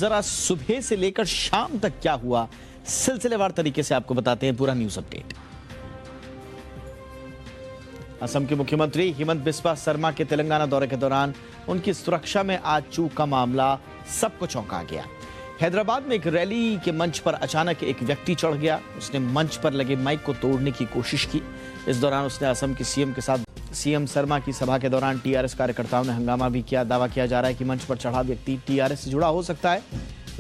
जरा सुबह से लेकर शाम तक क्या हुआ, सिलसिलेवार तरीके से आपको बताते हैं पूरा न्यूज अपडेट। असम के मुख्यमंत्री हिमंत बिस्वा शर्मा के तेलंगाना दौरे के दौरान उनकी सुरक्षा में आज चूक का मामला सबको चौंका गया। हैदराबाद में एक रैली के मंच पर अचानक एक व्यक्ति चढ़ गया। उसने मंच पर लगे माइक को तोड़ने की कोशिश की। इस दौरान उसने असम के सीएम के साथ सीएम शर्मा की सभा के दौरान टीआरएस कार्यकर्ताओं ने हंगामा भी किया। दावा किया जा रहा है कि मंच पर चढ़ा व्यक्ति टीआरएस से जुड़ा हो सकता है।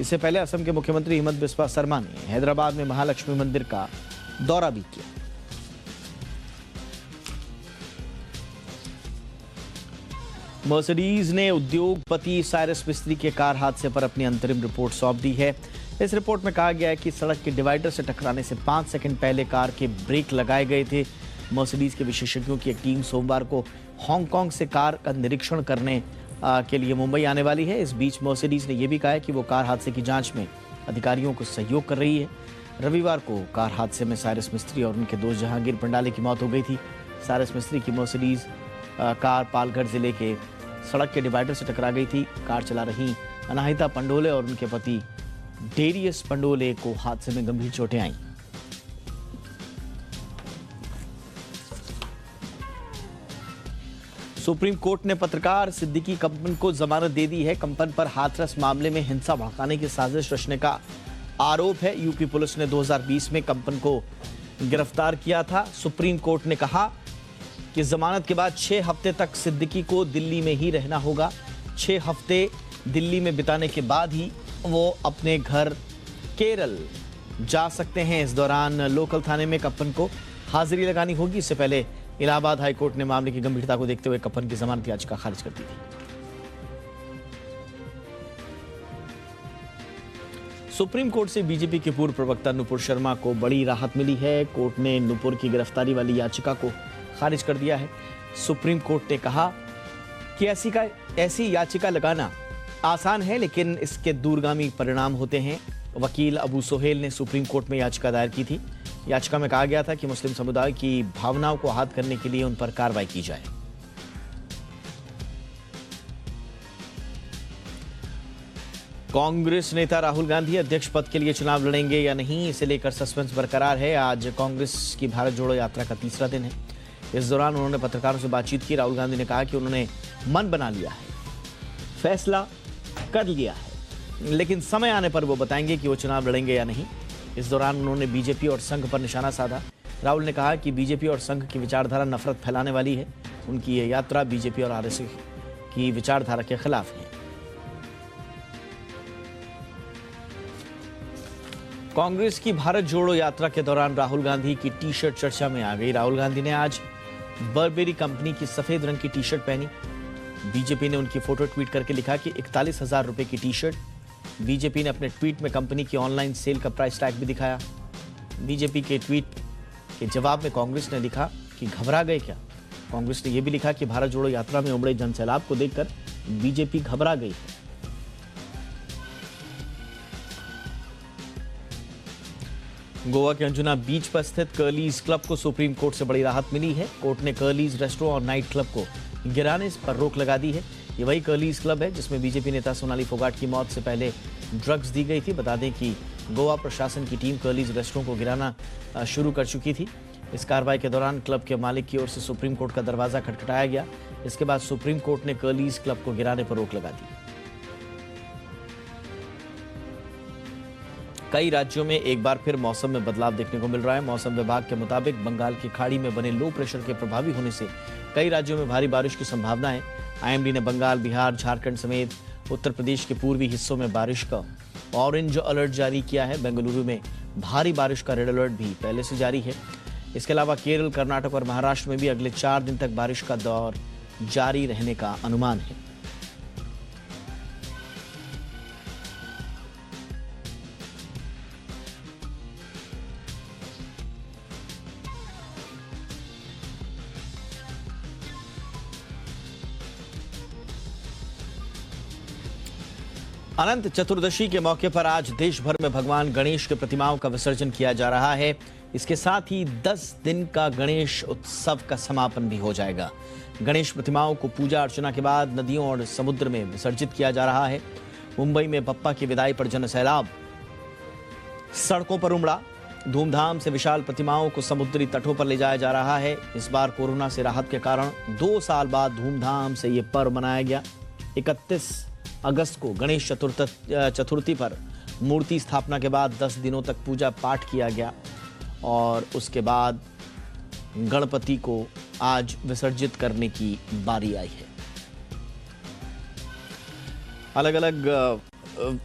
इससे पहले असम के मुख्यमंत्री हिमंत बिस्वा शर्मा ने हैदराबाद में महालक्ष्मी मंदिर का दौरा भी किया। मर्सिडीज ने उद्योगपति साइरस मिस्त्री के कार हादसे पर अपनी अंतरिम रिपोर्ट सौंप दी है। इस रिपोर्ट में कहा गया है कि सड़क के डिवाइडर से टकराने से 5 सेकंड पहले कार के ब्रेक लगाए गए थे। मर्सिडीज के विशेषज्ञों की एक टीम सोमवार को हांगकांग से कार का निरीक्षण करने के लिए मुंबई आने वाली है। इस बीच मर्सिडीज ने यह भी कहा है कि वो कार हादसे की जांच में अधिकारियों को सहयोग कर रही है। रविवार को कार हादसे में साइरस मिस्त्री और उनके दोस्त जहांगीर पंडाले की मौत हो गई थी। साइरस मिस्त्री की मर्सिडीज कार पालघर जिले के सड़क के डिवाइडर से टकरा गई थी। कार चला रही अनाहिता पंडोले और उनके पति डेरियस पंडोले को हादसे में गंभीर चोटें आईं। सुप्रीम कोर्ट ने पत्रकार सिद्दीकी कंपन को जमानत दे दी है। कंपन पर हाथरस मामले में हिंसा भड़काने की साजिश रचने का आरोप है। यूपी पुलिस ने 2020 में कंपन को गिरफ्तार किया था। सुप्रीम कोर्ट ने कहा कि जमानत के बाद 6 हफ्ते तक सिद्दीकी को दिल्ली में ही रहना होगा। 6 हफ्ते दिल्ली में बिताने के बाद ही वो अपने घर केरल जा सकते हैं। इस दौरान लोकल थाने में कप्पन को हाजिरी लगानी होगी। इससे पहले इलाहाबाद हाई कोर्ट ने मामले की गंभीरता को देखते हुए कप्पन की जमानत याचिका खारिज कर दी थी। सुप्रीम कोर्ट से बीजेपी के पूर्व प्रवक्ता नुपुर शर्मा को बड़ी राहत मिली है। कोर्ट ने नुपुर की गिरफ्तारी वाली याचिका को खारिज कर दिया है। सुप्रीम कोर्ट ने कहा कि ऐसी याचिका लगाना आसान है, लेकिन इसके दूरगामी परिणाम होते हैं। वकील अबू सोहेल ने सुप्रीम कोर्ट में याचिका दायर की थी। याचिका में कहा गया था कि मुस्लिम समुदाय की भावनाओं को आहत करने के लिए उन पर कार्रवाई की जाए। कांग्रेस नेता राहुल गांधी अध्यक्ष पद के लिए चुनाव लड़ेंगे या नहीं, इसे लेकर सस्पेंस बरकरार है। आज कांग्रेस की भारत जोड़ो यात्रा का तीसरा दिन है। इस दौरान उन्होंने पत्रकारों से बातचीत की। राहुल गांधी ने कहा कि उन्होंने मन बना लिया है, फैसला कर लिया है, लेकिन समय आने पर वो बताएंगे कि वो चुनाव लड़ेंगे या नहीं। इस दौरान उन्होंने बीजेपी और संघ पर निशाना साधा। राहुल ने कहा कि बीजेपी और संघ की विचारधारा नफरत फैलाने वाली है। उनकी यह यात्रा बीजेपी और आरएसएस की विचारधारा के खिलाफ है। कांग्रेस की भारत जोड़ो यात्रा के दौरान राहुल गांधी की टी शर्ट चर्चा में आ गई। राहुल गांधी ने आज बर्बेरी कंपनी की सफेद रंग की टी शर्ट पहनी। बीजेपी ने उनकी फोटो ट्वीट करके लिखा कि 41,000 रुपए की टी शर्ट। बीजेपी ने अपने ट्वीट में कंपनी की ऑनलाइन सेल का प्राइस टैग भी दिखाया। बीजेपी के ट्वीट के जवाब में कांग्रेस ने लिखा कि घबरा गए क्या। कांग्रेस ने यह भी लिखा कि भारत जोड़ो यात्रा में उमड़े जनसैलाब को देखकर बीजेपी घबरा गई। गोवा के अंजुना बीच पर स्थित कर्लीज क्लब को सुप्रीम कोर्ट से बड़ी राहत मिली है। कोर्ट ने कर्लीज रेस्टोरेंट और नाइट क्लब को गिराने पर रोक लगा दी है। ये वही कर्लीज क्लब है जिसमें बीजेपी नेता सोनाली फोगाट की मौत से पहले ड्रग्स दी गई थी। बता दें कि गोवा प्रशासन की टीम कर्लीज रेस्टोरेंट को गिराना शुरू कर चुकी थी। इस कार्रवाई के दौरान क्लब के मालिक की ओर से सुप्रीम कोर्ट का दरवाजा खटखटाया गया। इसके बाद सुप्रीम कोर्ट ने कर्लीज क्लब को गिराने पर रोक लगा दी। कई राज्यों में एक बार फिर मौसम में बदलाव देखने को मिल रहा है। मौसम विभाग के मुताबिक बंगाल की खाड़ी में बने लो प्रेशर के प्रभावी होने से कई राज्यों में भारी बारिश की संभावना है। आईएमडी ने बंगाल, बिहार, झारखंड समेत उत्तर प्रदेश के पूर्वी हिस्सों में बारिश का ऑरेंज अलर्ट जारी किया है। बेंगलुरु में भारी बारिश का रेड अलर्ट भी पहले से जारी है। इसके अलावा केरल, कर्नाटक और महाराष्ट्र में भी अगले 4 दिन तक बारिश का दौर जारी रहने का अनुमान है। अनंत चतुर्दशी के मौके पर आज देश भर में भगवान गणेश के प्रतिमाओं का विसर्जन किया जा रहा है। इसके साथ ही 10 दिन का गणेश उत्सव का समापन भी हो जाएगा। गणेश प्रतिमाओं को पूजा अर्चना के बाद नदियों और समुद्र में विसर्जित किया जा रहा है। मुंबई में बप्पा की विदाई पर जनसैलाब, सड़कों पर उमड़ा। धूमधाम से विशाल प्रतिमाओं को समुद्री तटों पर ले जाया जा रहा है। इस बार कोरोना से राहत के कारण 2 साल बाद धूमधाम से ये पर्व मनाया गया। 31 अगस्त को गणेश चतुर्थी पर मूर्ति स्थापना के बाद 10 दिनों तक पूजा पाठ किया गया और उसके बाद गणपति को आज विसर्जित करने की बारी आई है। अलग अलग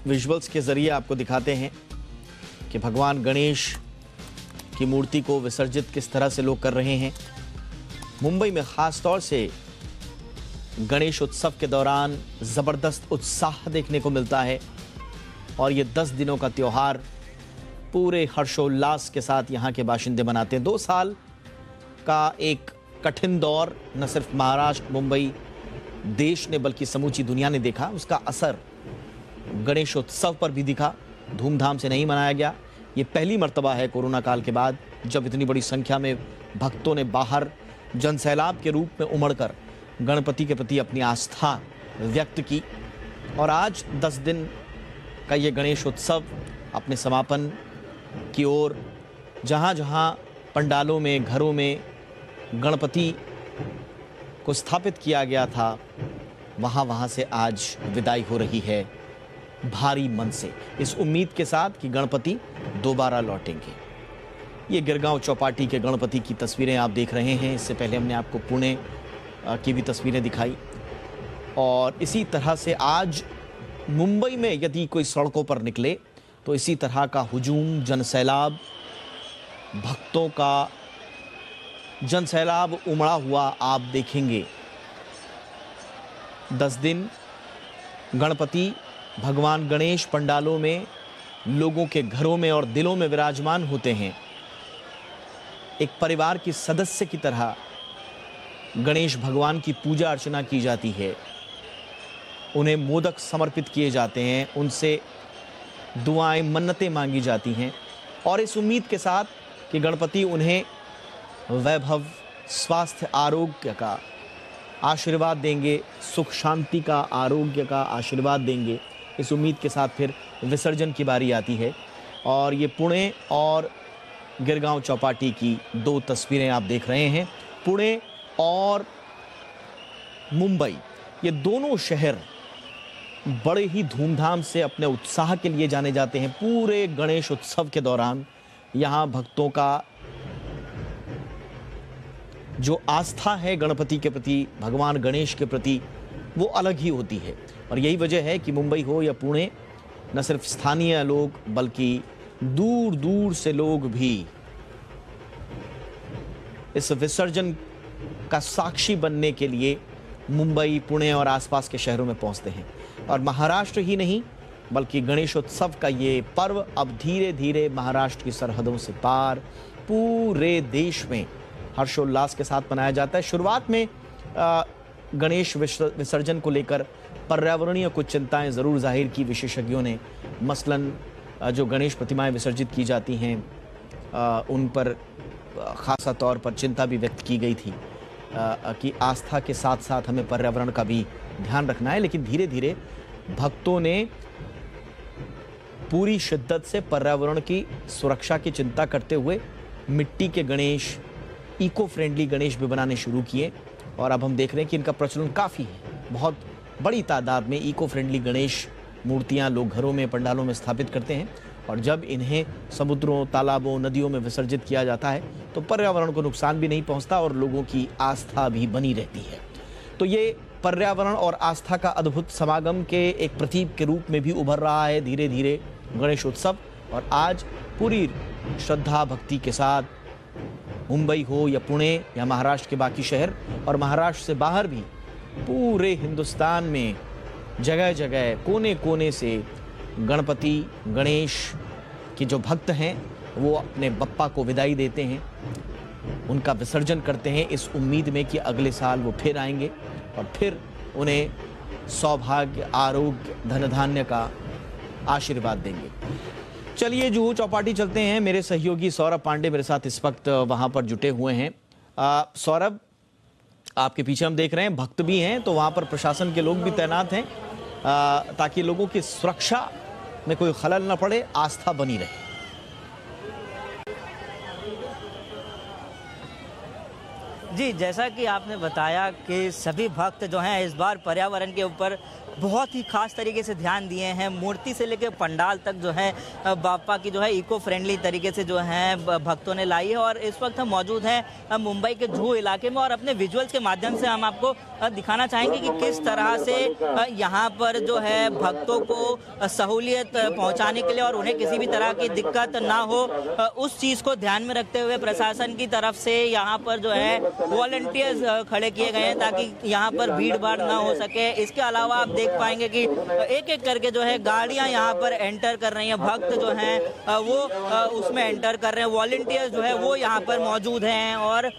विजुअल्स के जरिए आपको दिखाते हैं कि भगवान गणेश की मूर्ति को विसर्जित किस तरह से लोग कर रहे हैं। मुंबई में खास तौर से गणेश उत्सव के दौरान जबरदस्त उत्साह देखने को मिलता है और ये 10 दिनों का त्योहार पूरे हर्षोल्लास के साथ यहाँ के बाशिंदे मनाते हैं। 2 साल का एक कठिन दौर न सिर्फ महाराष्ट्र, मुंबई, देश ने बल्कि समूची दुनिया ने देखा। उसका असर गणेशोत्सव पर भी दिखा। धूमधाम से नहीं मनाया गया। ये पहली मर्तबा है कोरोना काल के बाद जब इतनी बड़ी संख्या में भक्तों ने बाहर जनसैलाब के रूप में उमड़कर गणपति के प्रति अपनी आस्था व्यक्त की। और आज 10 दिन का ये गणेशोत्सव अपने समापन की ओर, जहाँ जहाँ पंडालों में, घरों में गणपति को स्थापित किया गया था, वहाँ से आज विदाई हो रही है भारी मन से, इस उम्मीद के साथ कि गणपति दोबारा लौटेंगे। ये गिरगांव चौपाटी के गणपति की तस्वीरें आप देख रहे हैं। इससे पहले हमने आपको पुणे की भी तस्वीरें दिखाई और इसी तरह से आज मुंबई में यदि कोई सड़कों पर निकले तो इसी तरह का हुजूम, जनसैलाब, भक्तों का जनसैलाब उमड़ा हुआ आप देखेंगे। 10 दिन गणपति भगवान गणेश पंडालों में, लोगों के घरों में और दिलों में विराजमान होते हैं। एक परिवार की सदस्य की तरह गणेश भगवान की पूजा अर्चना की जाती है। उन्हें मोदक समर्पित किए जाते हैं, उनसे दुआएं, मन्नतें मांगी जाती हैं और इस उम्मीद के साथ कि गणपति उन्हें वैभव, स्वास्थ्य, आरोग्य का आशीर्वाद देंगे, सुख शांति का, आरोग्य का आशीर्वाद देंगे। इस उम्मीद के साथ फिर विसर्जन की बारी आती है और ये पुणे और गिरगांव चौपाटी की 2 तस्वीरें आप देख रहे हैं। पुणे और मुंबई, ये दोनों शहर बड़े ही धूमधाम से अपने उत्साह के लिए जाने जाते हैं। पूरे गणेश उत्सव के दौरान यहाँ भक्तों का जो आस्था है गणपति के प्रति, भगवान गणेश के प्रति, वो अलग ही होती है। और यही वजह है कि मुंबई हो या पुणे, न सिर्फ स्थानीय लोग बल्कि दूर दूर से लोग भी इस विसर्जन का साक्षी बनने के लिए मुंबई, पुणे और आसपास के शहरों में पहुंचते हैं। और महाराष्ट्र ही नहीं बल्कि गणेशोत्सव का ये पर्व अब धीरे धीरे महाराष्ट्र की सरहदों से पार पूरे देश में हर्षोल्लास के साथ मनाया जाता है। शुरुआत में गणेश विसर्जन को लेकर पर्यावरणीय कुछ चिंताएं ज़रूर जाहिर की विशेषज्ञों ने। मसलन जो गणेश प्रतिमाएं विसर्जित की जाती हैं उन पर खासा तौर पर चिंता भी व्यक्त की गई थी कि आस्था के साथ साथ हमें पर्यावरण का भी ध्यान रखना है। लेकिन धीरे धीरे भक्तों ने पूरी शिद्दत से पर्यावरण की सुरक्षा की चिंता करते हुए मिट्टी के गणेश, इको फ्रेंडली गणेश भी बनाने शुरू किए और अब हम देख रहे हैं कि इनका प्रचलन काफ़ी है। बहुत बड़ी तादाद में इको फ्रेंडली गणेश मूर्तियां लोग घरों में, पंडालों में स्थापित करते हैं और जब इन्हें समुद्रों, तालाबों, नदियों में विसर्जित किया जाता है तो पर्यावरण को नुकसान भी नहीं पहुंचता और लोगों की आस्था भी बनी रहती है। तो ये पर्यावरण और आस्था का अद्भुत समागम के एक प्रतीक के रूप में भी उभर रहा है धीरे धीरे गणेशोत्सव। और आज पूरी श्रद्धा भक्ति के साथ मुंबई हो या पुणे या महाराष्ट्र के बाकी शहर और महाराष्ट्र से बाहर भी पूरे हिंदुस्तान में जगह जगह, कोने कोने से गणपति गणेश के जो भक्त हैं वो अपने बप्पा को विदाई देते हैं, उनका विसर्जन करते हैं इस उम्मीद में कि अगले साल वो फिर आएंगे और फिर उन्हें सौभाग्य, आरोग्य, धन धान्य का आशीर्वाद देंगे। चलिए जुहू चौपाटी चलते हैं। मेरे सहयोगी सौरभ पांडे मेरे साथ इस वक्त वहां पर जुटे हुए हैं। सौरभ, आपके पीछे हम देख रहे हैं भक्त भी हैं तो वहां पर प्रशासन के लोग भी तैनात हैं। ताकि लोगों की सुरक्षा में कोई खलल न पड़े, आस्था बनी रहे। जी, जैसा कि आपने बताया कि सभी भक्त जो हैं इस बार पर्यावरण के ऊपर बहुत ही खास तरीके से ध्यान दिए हैं। मूर्ति से लेकर पंडाल तक जो है बापा की जो है इको फ्रेंडली तरीके से जो है भक्तों ने लाई है। और इस वक्त हम मौजूद हैं मुंबई के जुहू इलाके में और अपने विजुअल्स के माध्यम से हम आपको दिखाना चाहेंगे कि किस तरह से यहाँ पर जो है भक्तों को सहूलियत पहुँचाने के लिए और उन्हें किसी भी तरह की दिक्कत ना हो, उस चीज़ को ध्यान में रखते हुए प्रशासन की तरफ से यहाँ पर जो है वॉलंटियर्स खड़े किए गए हैं ताकि यहाँ पर भीड़ भाड़ ना हो सके। इसके अलावा आप देख पाएंगे कि एक एक करके जो है गाड़ियां यहाँ पर एंटर कर रही हैं, भक्त जो हैं वो उसमें एंटर कर रहे हैं, वॉलंटियर्स जो है वो यहाँ पर मौजूद हैं और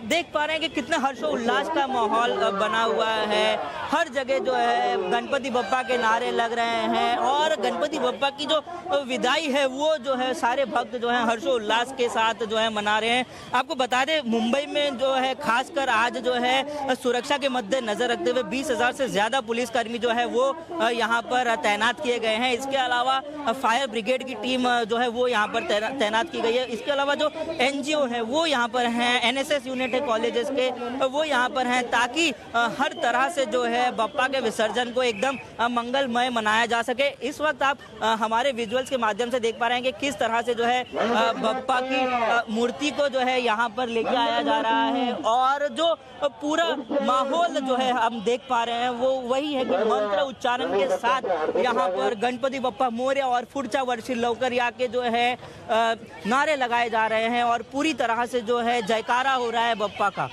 देख पा रहे हैं कि कितना हर्षोल्लास का माहौल बना हुआ है। हर जगह जो है गणपति बप्पा के नारे लग रहे हैं और गणपति बप्पा की जो विदाई है वो जो है सारे भक्त जो है हर्षोल्लास के साथ जो है मना रहे हैं। आपको बता दें मुंबई में जो है खासकर आज जो है सुरक्षा के मद्देनजर रखते हुए 20,000 से ज्यादा पुलिसकर्मी जो है वो यहाँ पर तैनात किए गए हैं। इसके अलावा फायर ब्रिगेड की टीम जो है वो यहाँ पर तैनात की गई है। इसके अलावा जो एनजीओ है वो यहाँ पर हैं, एनएसएस यूनिट है कॉलेजेस के वो यहाँ पर हैं ताकि हर तरह से जो है बप्पा के विसर्जन को एकदम मंगलमय मनाया जा सके। इस वक्त आप हमारे विजुअल्स के माध्यम से देख पा रहे हैं कि किस तरह से जो है बप्पा की मूर्ति को जो है यहाँ पर लेके आया जा रहा है और जो पूरा माहौल जो है हम देख पा रहे हैं वो वही है कि मंत्र उच्चारण के साथ यहाँ पर गणपति बप्पा मोरया और फुड़चा वर्षी लौकर या के जो है नारे लगाए जा रहे हैं और पूरी तरह से जो है जयकारा हो रहा है बप्पा का।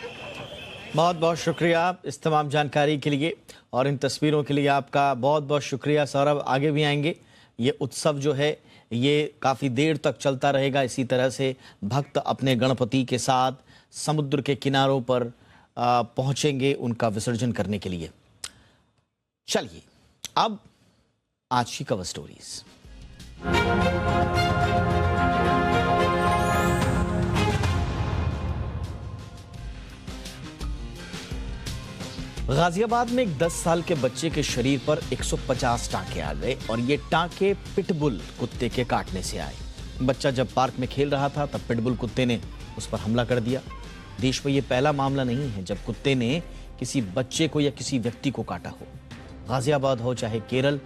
बहुत बहुत शुक्रिया इस तमाम जानकारी के लिए और इन तस्वीरों के लिए आपका बहुत बहुत शुक्रिया सौरभ। आगे भी आएंगे, ये उत्सव जो है ये काफ़ी देर तक चलता रहेगा। इसी तरह से भक्त अपने गणपति के साथ समुद्र के किनारों पर पहुंचेंगे उनका विसर्जन करने के लिए। चलिए अब आज की कवर स्टोरीज। गाजियाबाद में एक 10 साल के बच्चे के शरीर पर 150 टांके आ गए और ये टांके पिटबुल कुत्ते के काटने से आए। बच्चा जब पार्क में खेल रहा था तब पिटबुल कुत्ते ने उस पर हमला कर दिया। देश में ये पहला मामला नहीं है जब कुत्ते ने किसी बच्चे को या किसी व्यक्ति को काटा हो। गाजियाबाद हो चाहे केरल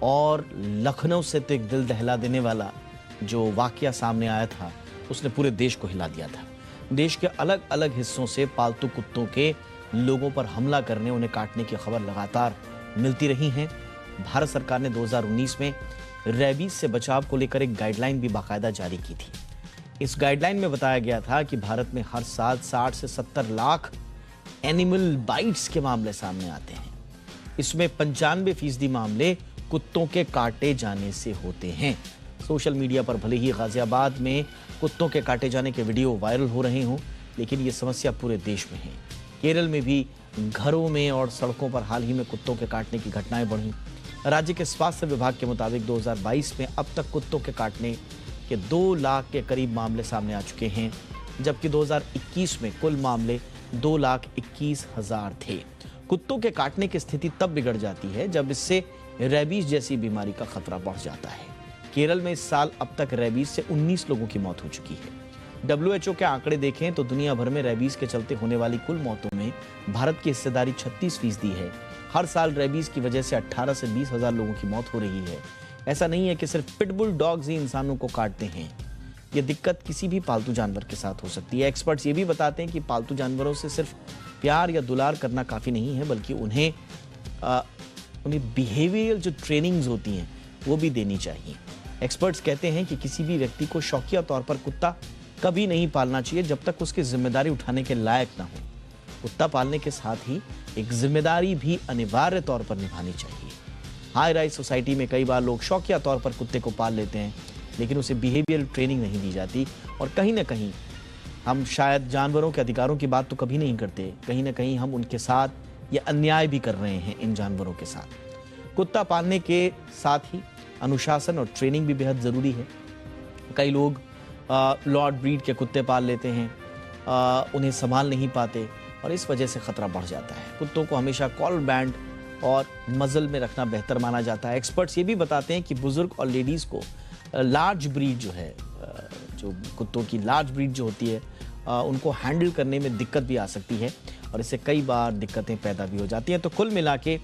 और लखनऊ से तो एक दिल दहला देने वाला जो वाकया सामने आया था उसने पूरे देश को हिला दिया था। देश के अलग अलग हिस्सों से पालतू कुत्तों के लोगों पर हमला करने, उन्हें काटने की खबर लगातार मिलती रही हैं। भारत सरकार ने 2019 में रेबीज से बचाव को लेकर एक गाइडलाइन भी बाकायदा जारी की थी। इस गाइडलाइन में बताया गया था कि भारत में हर साल 60 से 70 लाख एनिमल बाइट्स के मामले सामने आते हैं। इसमें 95% मामले कुत्तों के काटे जाने से होते हैं। सोशल मीडिया पर भले ही गाजियाबाद में कुत्तों के काटे जाने के वीडियो वायरल हो रहे हों, लेकिन ये समस्या पूरे देश में है। केरल में भी घरों में और सड़कों पर हाल ही में कुत्तों के काटने की घटनाएं बढ़ी। राज्य के स्वास्थ्य विभाग के मुताबिक 2022 में अब तक कुत्तों के काटने के 2 लाख के करीब मामले सामने आ चुके हैं, जबकि 2021 में कुल मामले 2,21,000 थे। कुत्तों के काटने की स्थिति तब बिगड़ जाती है जब इससे रेबीज जैसी बीमारी का खतरा बढ़ जाता है। केरल में इस साल अब तक रेबीज से 19 लोगों की मौत हो चुकी है। WHO के आंकड़े देखें तो दुनिया भर में रेबीज के चलते होने वाली कुल मौतों में भारत की हिस्सेदारी 36% है। हर साल रेबीज की वजह से 18 से 20 हजार लोगों की मौत हो रही है। ऐसा नहीं है कि सिर्फ पिटबुल डॉग्स ही इंसानों को काटते हैं, ये दिक्कत किसी भी पालतू जानवर के साथ हो सकती है। एक्सपर्ट्स ये भी बताते हैं कि पालतू जानवरों से सिर्फ प्यार या दुलार करना काफ़ी नहीं है, बल्कि उन्हें बिहेवियरल जो ट्रेनिंग्स होती हैं वो भी देनी चाहिए। एक्सपर्ट्स कहते हैं कि किसी भी व्यक्ति को शौकिया तौर पर कुत्ता कभी नहीं पालना चाहिए जब तक उसकी जिम्मेदारी उठाने के लायक ना हो। कुत्ता पालने के साथ ही एक जिम्मेदारी भी अनिवार्य तौर पर निभानी चाहिए। हाई राइज सोसाइटी में कई बार लोग शौकिया तौर पर कुत्ते को पाल लेते हैं, लेकिन उसे बिहेवियरल ट्रेनिंग नहीं दी जाती और कहीं ना कहीं हम शायद जानवरों के अधिकारों की बात तो कभी नहीं करते, कहीं ना कहीं हम उनके साथ ये अन्याय भी कर रहे हैं इन जानवरों के साथ। कुत्ता पालने के साथ ही अनुशासन और ट्रेनिंग भी बेहद ज़रूरी है। कई लोग लॉर्ड ब्रीड के कुत्ते पाल लेते हैं, उन्हें संभाल नहीं पाते और इस वजह से खतरा बढ़ जाता है। कुत्तों को हमेशा कॉलर बैंड और मजल में रखना बेहतर माना जाता है। एक्सपर्ट्स ये भी बताते हैं कि बुजुर्ग और लेडीज़ को लार्ज ब्रीड जो है, जो कुत्तों की लार्ज ब्रीड जो होती है, उनको हैंडल करने में दिक्कत भी आ सकती है और इससे कई बार दिक्कतें पैदा भी हो जाती हैं। तो कुल मिला के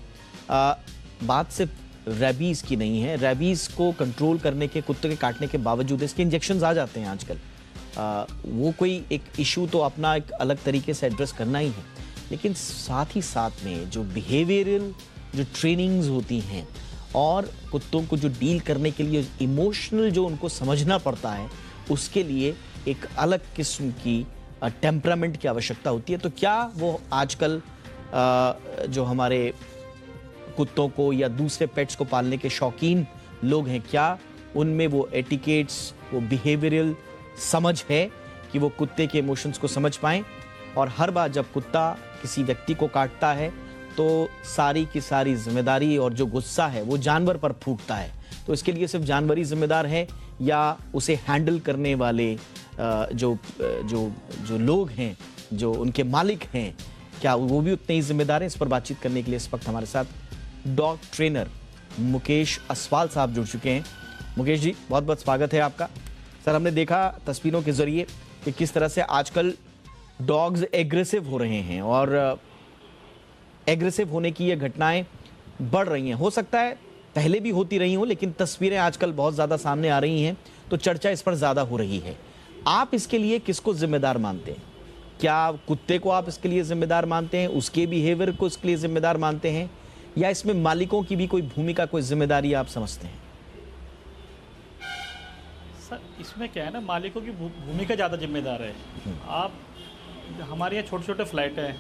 बात सिर्फ रेबीज़ की नहीं है। रेबीज़ को कंट्रोल करने के, कुत्ते के काटने के बावजूद इसके इंजेक्शंस आ जाते हैं आजकल। वो कोई एक इशू तो अपना एक अलग तरीके से एड्रेस करना ही है, लेकिन साथ ही साथ में जो बिहेवियरल जो ट्रेनिंग्स होती हैं और कुत्तों को जो डील करने के लिए इमोशनल जो उनको समझना पड़ता है, उसके लिए एक अलग किस्म की टेम्परामेंट की आवश्यकता होती है। तो क्या वो आजकल जो हमारे कुत्तों को या दूसरे पेट्स को पालने के शौकीन लोग हैं, क्या उनमें वो एटिकेट्स, वो बिहेवियरल समझ है कि वो कुत्ते के इमोशंस को समझ पाएं? और हर बार जब कुत्ता किसी व्यक्ति को काटता है तो सारी की सारी जिम्मेदारी और जो गुस्सा है वो जानवर पर फूटता है। तो इसके लिए सिर्फ जानवर ही जिम्मेदार है या उसे हैंडल करने वाले जो लोग हैं, जो उनके मालिक हैं, क्या वो भी उतने ही जिम्मेदार हैं? इस पर बातचीत करने के लिए इस वक्त हमारे साथ डॉग ट्रेनर मुकेश असवाल साहब जुड़ चुके हैं। मुकेश जी, बहुत बहुत स्वागत है आपका। सर, हमने देखा तस्वीरों के जरिए कि किस तरह से आजकल डॉग्स एग्रेसिव हो रहे हैं और एग्रेसिव होने की ये घटनाएं बढ़ रही हैं। हो सकता है पहले भी होती रही हों, लेकिन तस्वीरें आजकल बहुत ज़्यादा सामने आ रही हैं तो चर्चा इस पर ज़्यादा हो रही है। आप इसके लिए किसको जिम्मेदार मानते हैं? क्या कुत्ते को आप इसके लिए जिम्मेदार मानते हैं, उसके बिहेवियर को इसके लिए जिम्मेदार मानते हैं, या इसमें मालिकों की भी कोई भूमिका, कोई जिम्मेदारी आप समझते हैं? सर, इसमें क्या है ना, मालिकों की भूमिका ज़्यादा जिम्मेदार है। आप हमारे यहाँ छोटे छोटे फ्लैट हैं,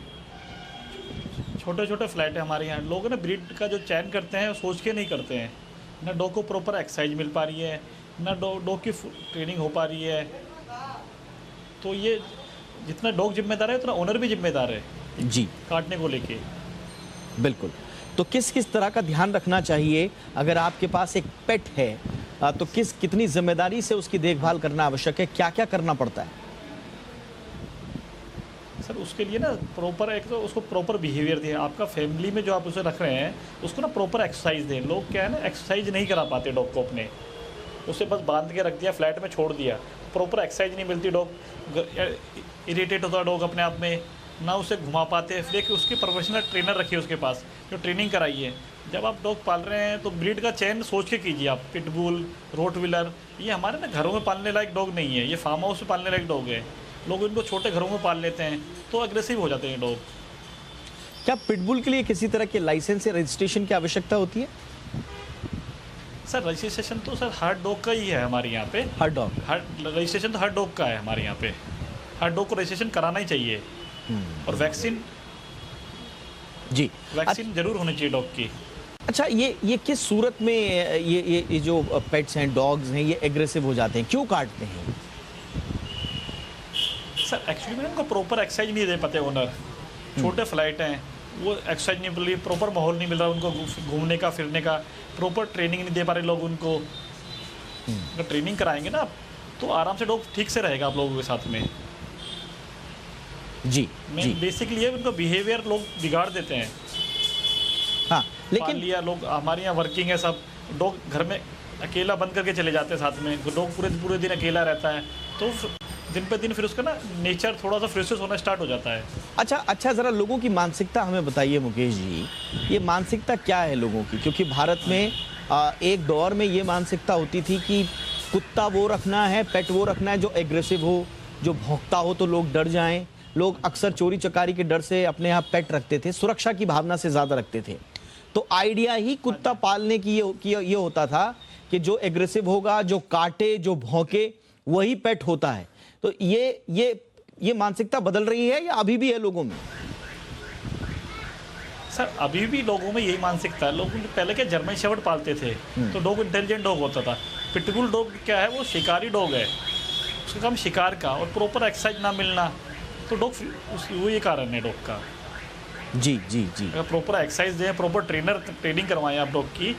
हमारे यहाँ। लोग ना ब्रीड का जो चयन करते हैं सोच के नहीं करते हैं। ना डॉग को प्रॉपर एक्सरसाइज मिल पा रही है, ना डॉग की ट्रेनिंग हो पा रही है। तो ये जितना डॉग जिम्मेदार है उतना ओनर भी जिम्मेदार है जी, काटने को लेके। बिल्कुल। तो किस किस तरह का ध्यान रखना चाहिए अगर आपके पास एक पेट है, तो कितनी जिम्मेदारी से उसकी देखभाल करना आवश्यक है? क्या क्या करना पड़ता है? सर, उसके लिए ना प्रॉपर, एक तो उसको प्रॉपर बिहेवियर दें। आपका फैमिली में जो आप उसे रख रहे हैं उसको ना प्रॉपर एक्सरसाइज दें। लोग क्या है ना, एक्सरसाइज नहीं करा पाते डॉग को अपने, उसे बस बांध के रख दिया, फ्लैट में छोड़ दिया, प्रॉपर एक्सरसाइज नहीं मिलती। डॉग इरिटेट होता है डॉग अपने आप में, ना उसे घुमा पाते। लेकिन उसकी प्रोफेशनल ट्रेनर रखिए उसके पास, जो ट्रेनिंग कराइए। जब आप डॉग पाल रहे हैं तो ब्रीड का चयन सोच के कीजिए आप। पिटबुल, रोटविलर, ये हमारे ना घरों में पालने लायक डॉग नहीं है, ये फार्म हाउस में पालने लायक डॉग है। लोग इनको छोटे घरों में पाल लेते हैं तो अग्रेसिव हो जाते हैं डॉग। क्या पिटबुल के लिए किसी तरह के लाइसेंस या रजिस्ट्रेशन की आवश्यकता होती है? सर, रजिस्ट्रेशन तो सर हर डॉग का ही है हमारे यहाँ पे। हर रजिस्ट्रेशन तो हर डॉग का है हमारे यहाँ पे। हर डॉग को रजिस्ट्रेशन कराना ही चाहिए। और वैक्सीन जरूर होनी चाहिए डॉग की। अच्छा, ये किस सूरत में ये जो पेट्स हैं, डॉग्स हैं, ये एग्रेसिव हो जाते हैं, क्यों काटते हैं? सर, एक्चुअली में उनको प्रॉपर एक्सरसाइज नहीं दे पाते ओनर। छोटे फ्लाइट हैं, वो एक्सरसाइज नहीं मिल रही, प्रॉपर माहौल नहीं मिल रहा उनको घूमने का, फिरने का। प्रॉपर ट्रेनिंग नहीं दे पा रहे लोग उनको। अगर ट्रेनिंग कराएंगे ना तो आराम से डॉग ठीक से रहेगा आप लोगों के साथ में। जी, बेसिकली ये उनका बिहेवियर लोग बिगाड़ देते हैं। हाँ, लेकिन लिया लोग, हमारे यहाँ वर्किंग है सब, डॉग घर में अकेला बंद करके चले जाते हैं साथ में। डॉग पूरे दिन अकेला रहता है तो दिन पे दिन फिर उसका ना नेचर थोड़ा सा फ्रेशेस होना स्टार्ट हो जाता है। अच्छा, ज़रा लोगों की मानसिकता हमें बताइए मुकेश जी, ये मानसिकता क्या है लोगों की? क्योंकि भारत में एक दौर में ये मानसिकता होती थी कि कुत्ता वो रखना है, पेट वो रखना है जो एग्रेसिव हो, जो भौंकता हो तो लोग डर जाएं। लोग अक्सर चोरी चकारी के डर से अपने यहाँ पेट रखते थे, सुरक्षा की भावना से ज़्यादा रखते थे। तो आइडिया ही कुत्ता पालने की ये होता था कि जो एग्रेसिव होगा, जो काटे, जो भौंके, वही पेट होता है। तो ये मानसिकता बदल रही है या अभी भी है लोगों में? सर, अभी भी लोगों में यही मानसिकता है। लोग पहले क्या जर्मन शेफर्ड पालते थे तो डॉग इंटेलिजेंट डॉग होता था। पिटबुल डॉग क्या है, वो शिकारी डॉग है, उसका काम शिकार का, और प्रॉपर एक्सरसाइज ना मिलना तो डॉग, वो ये कारण है डॉग का। जी। अगर प्रॉपर एक्सरसाइज दें, प्रॉपर ट्रेनिंग करवाएं आप डॉग की,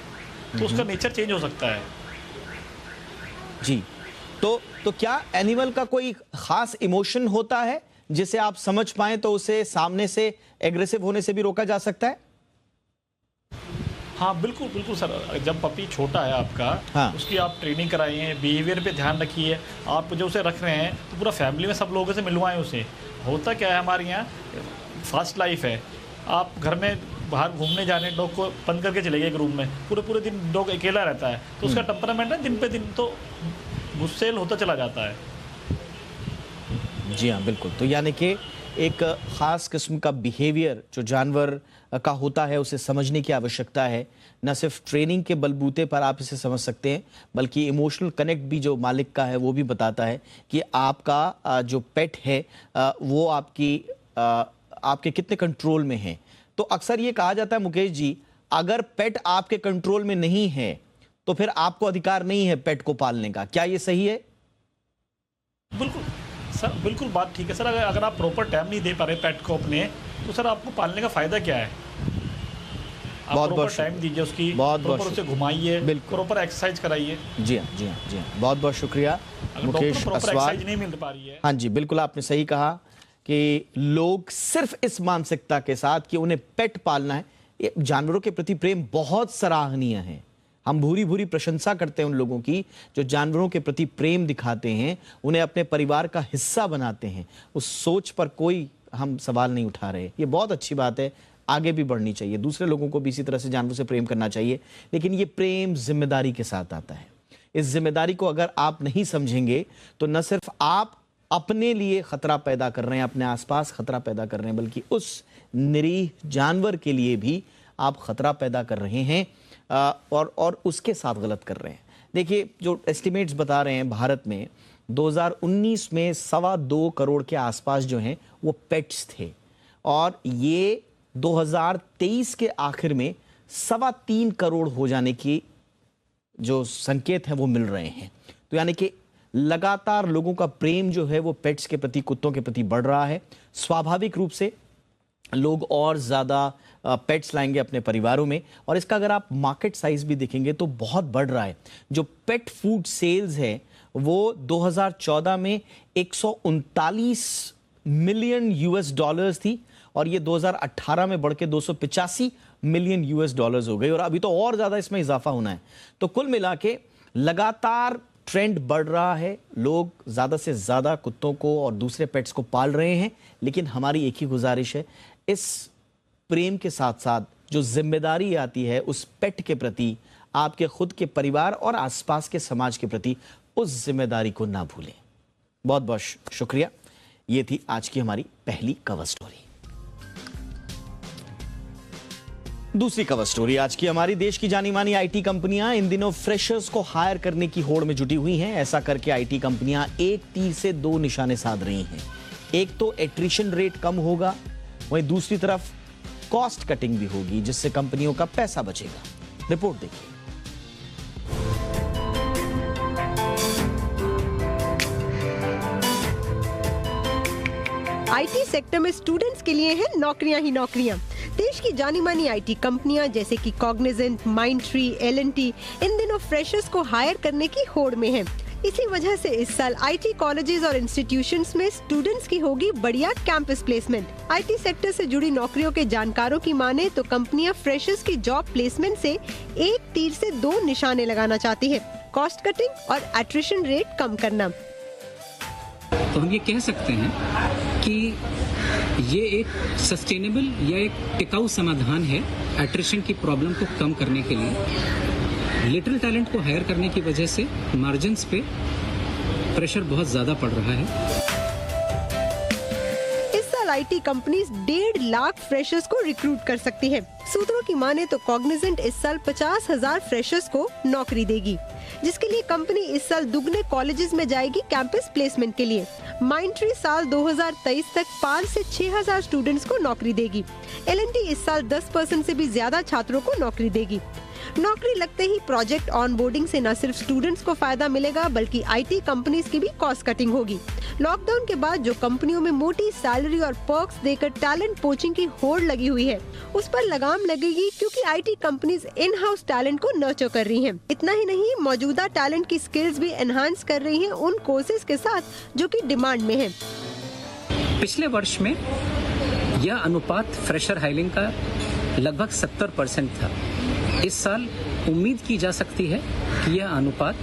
तो उसका नेचर चेंज हो सकता है। जी, तो क्या एनिमल का कोई खास इमोशन होता है जिसे आप समझ पाएं तो उसे सामने से एग्रेसिव होने से भी रोका जा सकता है? हाँ बिल्कुल बिल्कुल सर, जब पपी छोटा है आपका, हाँ। उसकी आप ट्रेनिंग कराइए, बिहेवियर पे ध्यान रखिए। आप जो उसे रख रहे हैं तो पूरा फैमिली में सब लोगों से मिलवाएं उसे। होता क्या है हमारे यहाँ फास्ट लाइफ है, आप घर में बाहर घूमने जाने डॉग को बंद करके चले गए एक रूम में, पूरे पूरे दिन डॉग अकेला रहता है, तो उसका टेम्परामेंट है दिन पे दिन तो गुस्सेल होता चला जाता है। जी हाँ बिल्कुल। तो यानी कि एक ख़ास किस्म का बिहेवियर जो जानवर का होता है उसे समझने की आवश्यकता है। न सिर्फ ट्रेनिंग के बलबूते पर आप इसे समझ सकते हैं, बल्कि इमोशनल कनेक्ट भी जो मालिक का है वो भी बताता है कि आपका जो पेट है वो आपके कितने कंट्रोल में है। तो अक्सर ये कहा जाता है मुकेश जी, अगर पेट आपके कंट्रोल में नहीं है तो फिर आपको अधिकार नहीं है पेट को पालने का। क्या ये सही है? बिल्कुल सर, बिल्कुल बात ठीक है सर। अगर आप प्रॉपर टाइम नहीं दे पा रहे पेट को अपने, तो सर आपको पालने का फ़ायदा क्या है? आप प्रॉपर टाइम दीजिए उसकी, प्रॉपर उसे घुमाइए, प्रॉपर एक्सरसाइज कराइए। जी हाँ, जी हाँ, जी हाँ। बहुत बहुत शुक्रिया मुकेश असवाल। एक्सरसाइज नहीं मिल पा रही है। हाँ जी बिल्कुल, आपने सही कहा कि लोग सिर्फ इस मानसिकता के साथ कि उन्हें पेट पालना है, ये जानवरों के प्रति प्रेम बहुत सराहनीय है। हम भूरी भूरी प्रशंसा करते हैं उन लोगों की जो जानवरों के प्रति प्रेम दिखाते हैं, उन्हें अपने परिवार का हिस्सा बनाते हैं। उस सोच पर कोई हम सवाल नहीं उठा रहे, ये बहुत अच्छी बात है, आगे भी बढ़नी चाहिए। दूसरे लोगों को भी इसी तरह से जानवरों से प्रेम करना चाहिए, लेकिन ये प्रेम जिम्मेदारी के साथ आता है। इस जिम्मेदारी को अगर आप नहीं समझेंगे तो न सिर्फ आप अपने लिए खतरा पैदा कर रहे हैं, अपने आसपास खतरा पैदा कर रहे हैं, बल्कि उस निरीह जानवर के लिए भी आप खतरा पैदा कर रहे हैं और उसके साथ गलत कर रहे हैं। देखिए, जो एस्टिमेट्स बता रहे हैं भारत में 2019 में 2.25 करोड़ के आसपास जो हैं वो पेट्स थे, और ये 2023 के आखिर में 3.25 करोड़ हो जाने की जो संकेत हैं वो मिल रहे हैं। तो यानी कि लगातार लोगों का प्रेम जो है वो पेट्स के प्रति, कुत्तों के प्रति बढ़ रहा है। स्वाभाविक रूप से लोग और ज़्यादा पेट्स लाएंगे अपने परिवारों में, और इसका अगर आप मार्केट साइज भी देखेंगे तो बहुत बढ़ रहा है। जो पेट फूड सेल्स है वो 2014 में 139 मिलियन यूएस डॉलर्स थी, और ये 2018 में बढ़ के 285 मिलियन यूएस डॉलर्स हो गई, और अभी तो और ज़्यादा इसमें इजाफा होना है। तो कुल मिला के लगातार ट्रेंड बढ़ रहा है, लोग ज़्यादा से ज़्यादा कुत्तों को और दूसरे पेट्स को पाल रहे हैं। लेकिन हमारी एक ही गुजारिश है, इस प्रेम के साथ साथ जो जिम्मेदारी आती है उस पेट के प्रति, आपके खुद के परिवार और आसपास के समाज के प्रति, उस जिम्मेदारी को ना भूलें। बहुत बहुत शुक्रिया। ये थी आज की हमारी पहली कवर स्टोरी। दूसरी कवर स्टोरी आज की हमारी, देश की जानी मानी आईटी कंपनियां इन दिनों फ्रेशर्स को हायर करने की होड़ में जुटी हुई हैं। ऐसा करके आईटी कंपनियां एक तीर से दो निशाने साध रही हैं। एक तो एट्रिशन रेट कम होगा, वहीं दूसरी तरफ कॉस्ट कटिंग भी होगी, जिससे कंपनियों का पैसा बचेगा। रिपोर्ट देखिए। आईटी सेक्टर में स्टूडेंट्स के लिए हैं नौकरियां ही नौकरियां। देश की जानी मानी आईटी कंपनियां जैसे कि कॉग्निजेंट, माइंडट्री, एल&टी इन दिनों फ्रेशर्स को हायर करने की होड़ में हैं। इसी वजह से इस साल आईटी कॉलेजेस और इंस्टीट्यूशंस में स्टूडेंट्स की होगी बढ़िया कैंपस प्लेसमेंट। आईटी सेक्टर से जुड़ी नौकरियों के जानकारों की माने तो कंपनियां फ्रेशर्स की जॉब प्लेसमेंट से एक तीर से दो निशाने लगाना चाहती है, कॉस्ट कटिंग और एट्रिशन रेट कम करना। तो हम ये कह सकते हैं कि ये एक सस्टेनेबल या एक टिकाऊ समाधान है एट्रिशन की प्रॉब्लम को कम करने के लिए। लिटिल टैलेंट को हायर करने की वजह से मार्जिन्स पे प्रेशर बहुत ज्यादा पड़ रहा है। इस साल आईटी कंपनीज 1.5 लाख फ्रेशर्स को रिक्रूट कर सकती है। सूत्रों की माने तो कॉग्निजेंट इस साल 50,000 फ्रेशर्स को नौकरी देगी, जिसके लिए कंपनी इस साल दुगने कॉलेजेस में जाएगी कैंपस प्लेसमेंट के लिए। माइंडट्री साल 2023 तक 5 से 6,000 स्टूडेंट्स को नौकरी देगी। एल&टी इस साल 10% से भी ज्यादा छात्रों को नौकरी देगी। नौकरी लगते ही प्रोजेक्ट ऑनबोर्डिंग से न सिर्फ स्टूडेंट्स को फायदा मिलेगा, बल्कि आईटी कंपनीज की भी कॉस्ट कटिंग होगी। लॉकडाउन के बाद जो कंपनियों में मोटी सैलरी और पर्क्स देकर टैलेंट पोचिंग की होड़ लगी हुई है, उस पर लगाम लगेगी, क्योंकि IT companies in house talent को नर्चर कर रही हैं। इतना ही नहीं, मौजूदा टैलेंट की स्किल्स भी एनहांस कर रही हैं उन कोर्सेज के साथ जो कि डिमांड में है। पिछले वर्ष में यह अनुपात फ्रेशर हायरिंग का लगभग 70% था, इस साल उम्मीद की जा सकती है कि यह अनुपात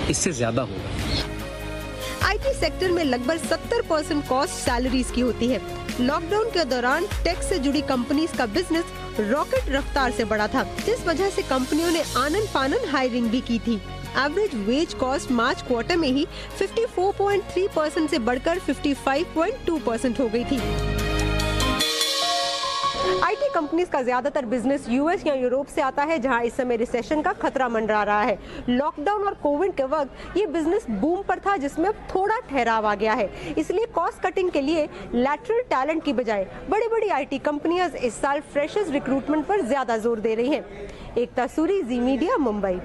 इससे ज्यादा होगा। आईटी सेक्टर में लगभग 70% कॉस्ट सैलरीज की होती है। लॉकडाउन के दौरान टेक से जुड़ी कंपनीज का बिजनेस रॉकेट रफ्तार से बढ़ा था, जिस वजह से कंपनियों ने आनन फानन हायरिंग भी की थी। Average wage cost March quarter में ही 54.3% से बढ़कर 55.2% हो गई थी। आईटी कंपनीज का ज्यादातर बिजनेस यूएस या यूरोप से आता है, जहां इस समय रिसेशन का खतरा मंडरा रहा है। लॉकडाउन और कोविड के वक्त ये बिजनेस बूम पर था, जिसमें थोड़ा ठहराव आ गया है। इसलिए कॉस्ट कटिंग के लिए लैटरल टैलेंट की बजाय बड़ी-बड़ी आईटी कंपनियां इस साल फ्रेशर्स रिक्रूटमेंट पर ज्यादा जोर दे रही हैं। एकता सूरी, जी मीडिया, मुंबई।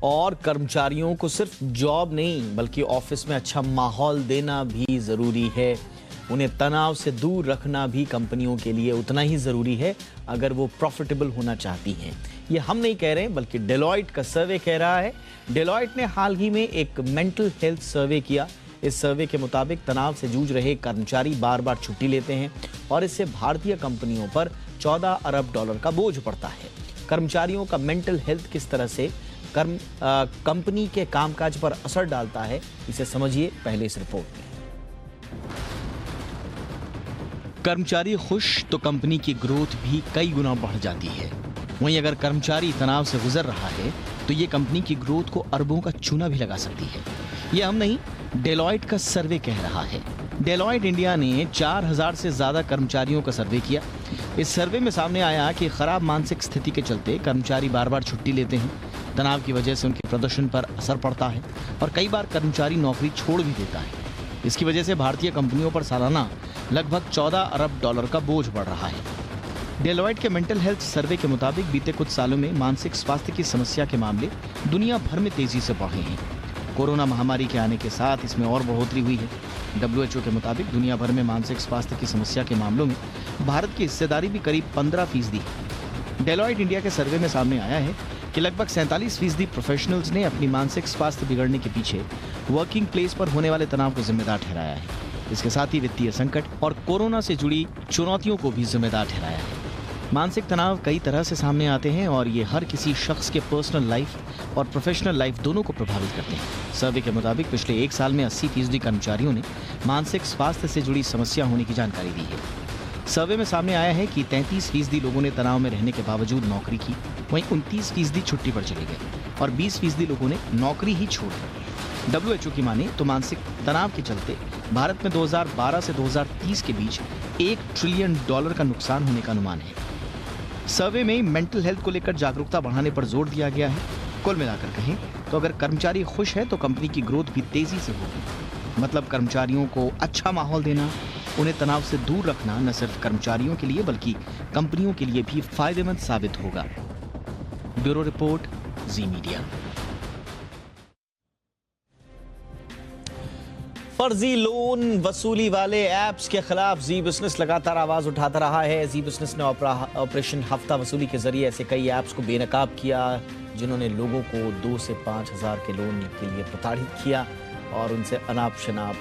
और कर्मचारियों को सिर्फ जॉब नहीं बल्कि ऑफिस में अच्छा माहौल देना भी जरूरी है। उन्हें तनाव से दूर रखना भी कंपनियों के लिए उतना ही जरूरी है अगर वो प्रॉफिटेबल होना चाहती हैं। ये हम नहीं कह रहे बल्कि डेलॉयट का सर्वे कह रहा है। डेलॉयट ने हाल ही में एक मेंटल हेल्थ सर्वे किया। इस सर्वे के मुताबिक तनाव से जूझ रहे कर्मचारी बार बार छुट्टी लेते हैं और इससे भारतीय कंपनियों पर 14 अरब डॉलर का बोझ पड़ता है। कर्मचारियों का मेंटल हेल्थ किस तरह से कंपनी के कामकाज पर असर डालता है, इसे समझिए पहले इस रिपोर्ट में। कर्मचारी खुश तो कंपनी की ग्रोथ भी कई गुना बढ़ जाती है। वहीं अगर कर्मचारी तनाव से गुजर रहा है तो ये कंपनी की ग्रोथ को अरबों का चूना भी लगा सकती है। ये हम नहीं, डेलॉयट का सर्वे कह रहा है। डेलॉयट इंडिया ने 4000 से ज्यादा कर्मचारियों का सर्वे किया। इस सर्वे में सामने आया कि खराब मानसिक स्थिति के चलते कर्मचारी बार बार छुट्टी लेते हैं। तनाव की वजह से उनके प्रदर्शन पर असर पड़ता है और कई बार कर्मचारी नौकरी छोड़ भी देता है। इसकी वजह से भारतीय कंपनियों पर सालाना लगभग 14 अरब डॉलर का बोझ बढ़ रहा है। डेलॉयट के मेंटल हेल्थ सर्वे के मुताबिक बीते कुछ सालों में मानसिक स्वास्थ्य की समस्या के मामले दुनिया भर में तेजी से बढ़े हैं। कोरोना महामारी के आने के साथ इसमें और बढ़ोतरी हुई है। WHO के मुताबिक दुनिया भर में मानसिक स्वास्थ्य की समस्या के मामलों में भारत की हिस्सेदारी भी करीब 15% है। डेलॉयट इंडिया के सर्वे में सामने आया है कि लगभग 47% प्रोफेशनल्स ने अपनी मानसिक स्वास्थ्य बिगड़ने के पीछे वर्किंग प्लेस पर होने वाले तनाव को जिम्मेदार ठहराया है। इसके साथ ही वित्तीय संकट और कोरोना से जुड़ी चुनौतियों को भी जिम्मेदार ठहराया है। मानसिक तनाव कई तरह से सामने आते हैं और ये हर किसी शख्स के पर्सनल लाइफ और प्रोफेशनल लाइफ दोनों को प्रभावित करते हैं। सर्वे के मुताबिक पिछले 1 साल में 80% कर्मचारियों ने मानसिक स्वास्थ्य से जुड़ी समस्या होने की जानकारी दी है। सर्वे में सामने आया है कि 33% लोगों ने तनाव में रहने के बावजूद नौकरी की, वहीं 29% छुट्टी पर चले गए और 20% लोगों ने नौकरी ही छोड़ दी। WHO की माने तो मानसिक तनाव के चलते भारत में 2012 से 2030 के बीच $1 ट्रिलियन का नुकसान होने का अनुमान है। सर्वे में मेंटल हेल्थ को लेकर जागरूकता बढ़ाने पर जोर दिया गया है। कुल मिलाकर कहें तो अगर कर्मचारी खुश है तो कंपनी की ग्रोथ भी तेजी से होगी। मतलब कर्मचारियों को अच्छा माहौल देना, उन्हें तनाव से दूर रखना न सिर्फ कर्मचारियों के लिए बल्कि कंपनियों के लिए भी फायदेमंद साबित होगा। ब्यूरो रिपोर्ट, जी मीडिया। फर्जी लोन वसूली वाले ऐप्स के खिलाफ जी बिजनेस लगातार आवाज उठाता रहा है। जी बिजनेस ने ऑपरेशन हफ्ता वसूली के जरिए ऐसे कई ऐप्स को बेनकाब किया जिन्होंने लोगों को 2 से 5 हजार के लोन के लिए प्रताड़ित किया और उनसे अनाप शनाप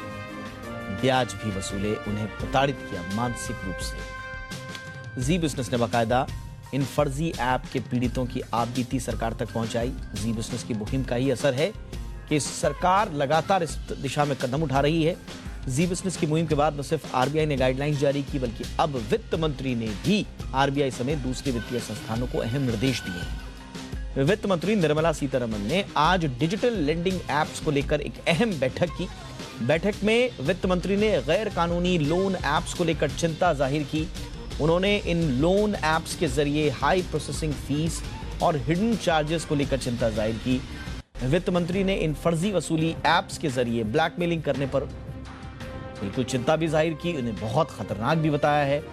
ब्याज भी वसूले, उन्हें प्रताड़ित किया मानसिक रूप से। जी बिजनेस ने बाकायदा इन फर्जी ऐप के पीड़ितों की आपबीती सरकार तक पहुंचाई। जी बिजनेस की मुहिम का ही असर है कि सरकार लगातार इस दिशा में कदम उठा रही है। जी बिजनेस की मुहिम के बाद न सिर्फ आरबीआई ने गाइडलाइंस जारी की बल्कि अब वित्त मंत्री ने भी आरबीआई समेत दूसरे वित्तीय संस्थानों को अहम निर्देश दिए हैं। वित्त मंत्री निर्मला सीतारमण ने आज डिजिटल लेंडिंग ऐप्स को लेकर एक अहम बैठक की। बैठक में वित्त मंत्री ने गैर कानूनी लोन ऐप्स को लेकर चिंता जाहिर की। उन्होंने इन लोन ऐप्स के जरिए हाई प्रोसेसिंग फीस और हिडन चार्जेस को लेकर चिंता जाहिर की। वित्त मंत्री ने इन फर्जी वसूली ऐप्स के जरिए ब्लैकमेलिंग करने पर बिल्कुल चिंता भी जाहिर की, उन्हें बहुत खतरनाक भी बताया है।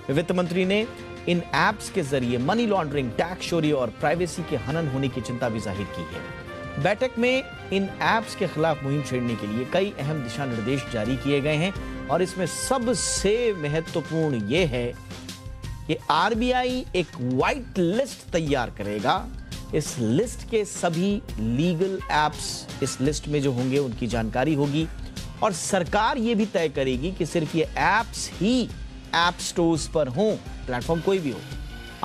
वित्त मंत्री ने इन ऐप्स के जरिए मनी लॉन्ड्रिंग, टैक्स चोरी और प्राइवेसी के हनन होने की चिंता भी जाहिर की है। बैठक में इन ऐप्स के खिलाफ मुहिम छेड़ने के लिए कई अहम दिशा निर्देश जारी किए गए हैं और इसमें सबसे महत्वपूर्ण यह है कि आरबीआई एक व्हाइट लिस्ट तैयार करेगा। इस लिस्ट के सभी लीगल ऐप्स इस लिस्ट में जो होंगे उनकी जानकारी होगी और सरकार ये भी तय करेगी कि सिर्फ ये ऐप्स ही ऐप स्टोर्स पर हों, प्लेटफॉर्म कोई भी हो।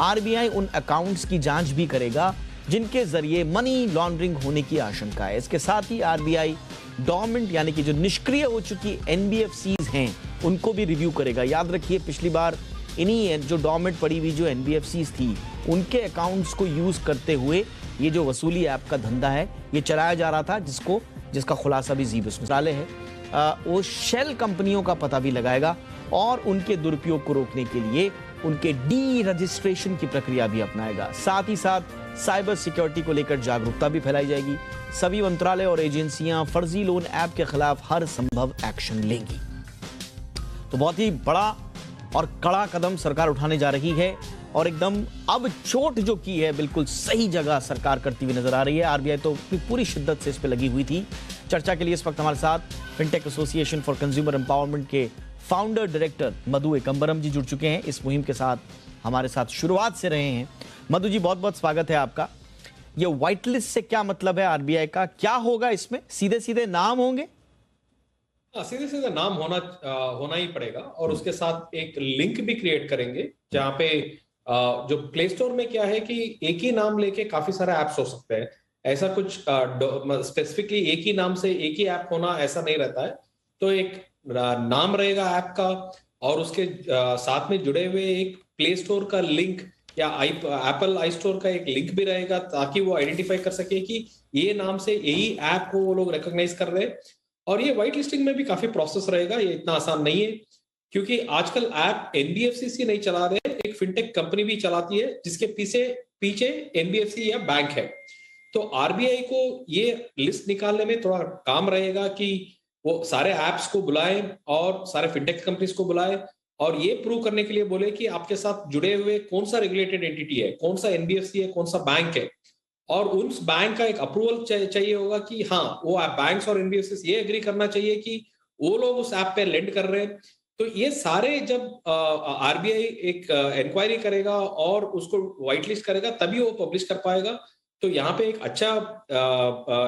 आरबीआई उन अकाउंट्स की जांच भी करेगा जिनके जरिए मनी लॉन्ड्रिंग होने की आशंका है। इसके साथ ही आरबीआई डॉर्मेंट यानी कि जो निष्क्रिय हो चुकी एनबीएफसीज हैं उनको भी रिव्यू करेगा। याद रखिए पिछली बार इन्हीं जो डॉर्मेंट पड़ी हुई जो एनबीएफसीज थी उनके अकाउंट्स को यूज करते हुए ये जो वसूली ऐप का धंधा है ये चलाया जा रहा था, जिसका खुलासा भी जीब मंत्रालय है वो शेल कंपनियों का पता भी लगाएगा और उनके दुरुपयोग को रोकने के लिए उनके डी रजिस्ट्रेशन की प्रक्रिया भी अपनाएगा। साथ ही साथ साइबर सिक्योरिटी को लेकर जागरूकता भी फैलाई जाएगी। सभी मंत्रालय और एजेंसियां फर्जी लोन ऐप के खिलाफ हर संभव एक्शन लेंगी। तो बहुत ही बड़ा और कड़ा कदम सरकार उठाने जा रही है और एकदम अब चोट जो की है बिल्कुल सही जगह सरकार करती हुई नजर आ रही है। आरबीआई तो पूरी शिद्दत से इस पे लगी हुई थी। चर्चा के लिए इस वक्त हमारे साथ fintech association for consumer empowerment के फाउंडर डायरेक्टर मधु एकम्बरम जी जुड़ चुके हैं। इस मुहिम के साथ हमारे साथ शुरुआत से रहे हैं। मधु जी बहुत बहुत स्वागत है आपका। ये व्हाइट लिस्ट से क्या मतलब है आरबीआई का, क्या होगा इसमें? सीधे सीधे नाम होंगे? सीधे सीधे नाम होना ही पड़ेगा और उसके साथ एक लिंक भी क्रिएट करेंगे जहां पे जो प्ले स्टोर में क्या है कि एक ही नाम लेके काफी सारे ऐप्स हो सकते हैं। ऐसा कुछ स्पेसिफिकली एक ही नाम से एक ही ऐप होना ऐसा नहीं रहता है। तो एक नाम रहेगा ऐप का और उसके साथ में जुड़े हुए एक प्ले स्टोर का लिंक या एप्पल आई स्टोर का एक लिंक भी रहेगा ताकि वो आइडेंटिफाई कर सके कि ये नाम से यही ऐप को वो लोग रिकॉग्नाइज कर रहे हैं। और ये व्हाइट लिस्टिंग में भी काफी प्रोसेस रहेगा, ये इतना आसान नहीं है क्योंकि आजकल ऐप एनबीएफसी नहीं चला रहे, एक फिनटेक कंपनी भी चलाती है जिसके पीछे एनबीएफसी या बैंक है। तो आरबीआई को ये लिस्ट निकालने में थोड़ा काम रहेगा कि वो सारे ऐप्स को बुलाए और सारे फिनटेक कंपनीज को बुलाए और ये प्रूव करने के लिए बोले कि आपके साथ जुड़े हुए कौन सा रेगुलेटेड एंटिटी है, कौन सा एनबीएफसी है, कौन सा बैंक है और उस बैंक का एक अप्रूवल चाहिए होगा कि हाँ वो बैंक्स और एनबीएफसी ये एग्री करना चाहिए कि वो लोग उस ऐप पे लेंड कर रहे हैं। तो ये सारे जब आरबीआई एक इंक्वायरी करेगा और उसको व्हाइट लिस्ट करेगा तभी वो पब्लिश कर पाएगा। तो यहाँ पे एक अच्छा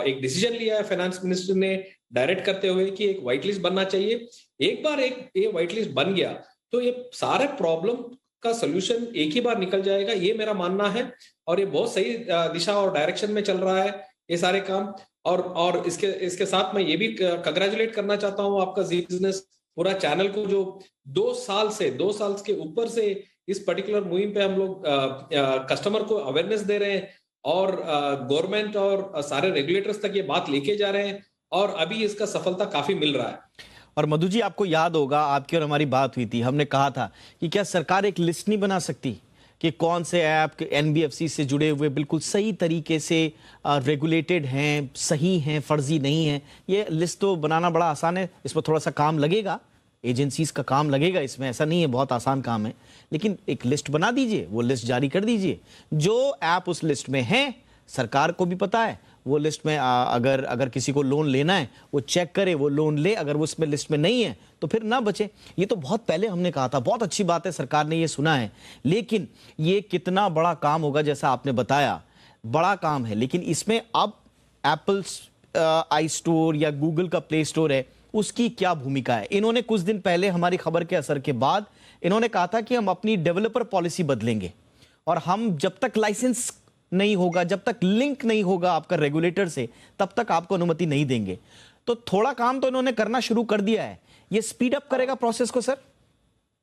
एक डिसीजन लिया है फाइनेंस मिनिस्टर ने डायरेक्ट करते हुए कि एक व्हाइट लिस्ट बनना चाहिए। एक बार ये व्हाइट लिस्ट बन गया तो ये सारे प्रॉब्लम का सोल्यूशन एक ही बार निकल जाएगा, ये मेरा मानना है। और ये बहुत सही दिशा और डायरेक्शन में चल रहा है ये सारे काम। और इसके साथ मैं ये भी कंग्रेचुलेट करना चाहता हूँ आपका जी बिजनेस पूरा चैनल को जो 2 साल के ऊपर से इस पर्टिकुलर मुहिम पे हम लोग कस्टमर को अवेयरनेस दे रहे हैं और गवर्नमेंट और सारे रेगुलेटर्स तक ये बात लेके जा रहे हैं और अभी इसका सफलता काफी मिल रहा है। और मधु जी आपको याद होगा आपकी और हमारी बात हुई थी, हमने कहा था कि क्या सरकार एक लिस्ट नहीं बना सकती कि कौन से ऐप एनबीएफसी से जुड़े हुए बिल्कुल सही तरीके से रेगुलेटेड हैं, सही हैं, फर्जी नहीं हैं। ये लिस्ट तो बनाना बड़ा आसान है, इसमें थोड़ा सा काम लगेगा, एजेंसीज का काम लगेगा इसमें, ऐसा नहीं है बहुत आसान काम है। लेकिन एक लिस्ट बना दीजिए, वो लिस्ट जारी कर दीजिए। जो ऐप उस लिस्ट में हैं सरकार को भी पता है, वो लिस्ट में अगर किसी को लोन लेना है वो चेक करे, वो लोन ले। अगर वो उसमें लिस्ट में नहीं है तो फिर ना बचे। ये तो बहुत पहले हमने कहा था, बहुत अच्छी बात है सरकार ने ये सुना है। लेकिन ये कितना बड़ा काम होगा, जैसा आपने बताया बड़ा काम है, लेकिन इसमें अब एप्पल आई स्टोर या गूगल का प्ले स्टोर है उसकी क्या भूमिका है? इन्होंने कुछ दिन पहले हमारी खबर के असर के बाद इन्होंने कहा था कि हम अपनी डेवलपर पॉलिसी बदलेंगे और हम जब तक लाइसेंस नहीं होगा, जब तक लिंक नहीं होगा आपका रेगुलेटर से, तब तक आपको अनुमति नहीं देंगे। तो थोड़ा काम तो इन्होंने करना शुरू कर दिया है, ये स्पीड अप करेगा प्रोसेस को सर?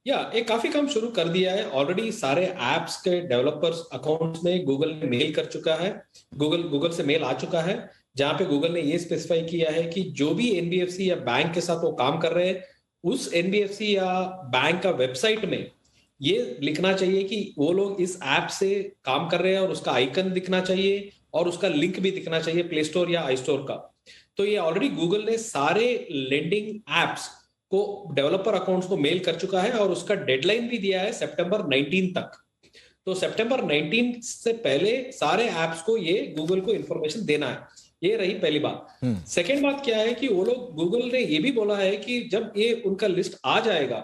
एक काफी काम शुरू कर दिया है ऑलरेडी। सारे एप्स के डेवलपर्स अकाउंट्स में गूगल ने मेल कर चुका है, गूगल से मेल आ चुका है जहां पे गूगल ने ये स्पेसिफाई किया है कि जो भी एनबीएफसी या बैंक के साथ वो काम कर रहे हैं उस एनबीएफसी या बैंक का वेबसाइट में ये लिखना चाहिए कि वो लोग इस ऐप से काम कर रहे हैं और उसका आइकन दिखना चाहिए और उसका लिंक भी दिखना चाहिए प्ले स्टोर या आई स्टोर का। तो ये ऑलरेडी गूगल ने सारे लेंडिंग एप्स को डेवलपर अकाउंट्स को मेल कर चुका है और उसका डेडलाइन भी दिया है सितंबर 19 तक। तो सितंबर 19 से पहले सारे एप्स को ये गूगल को इंफॉर्मेशन देना है। ये रही पहली बात। सेकेंड बात क्या है कि वो लोग गूगल ने ये भी बोला है कि जब ये उनका लिस्ट आ जाएगा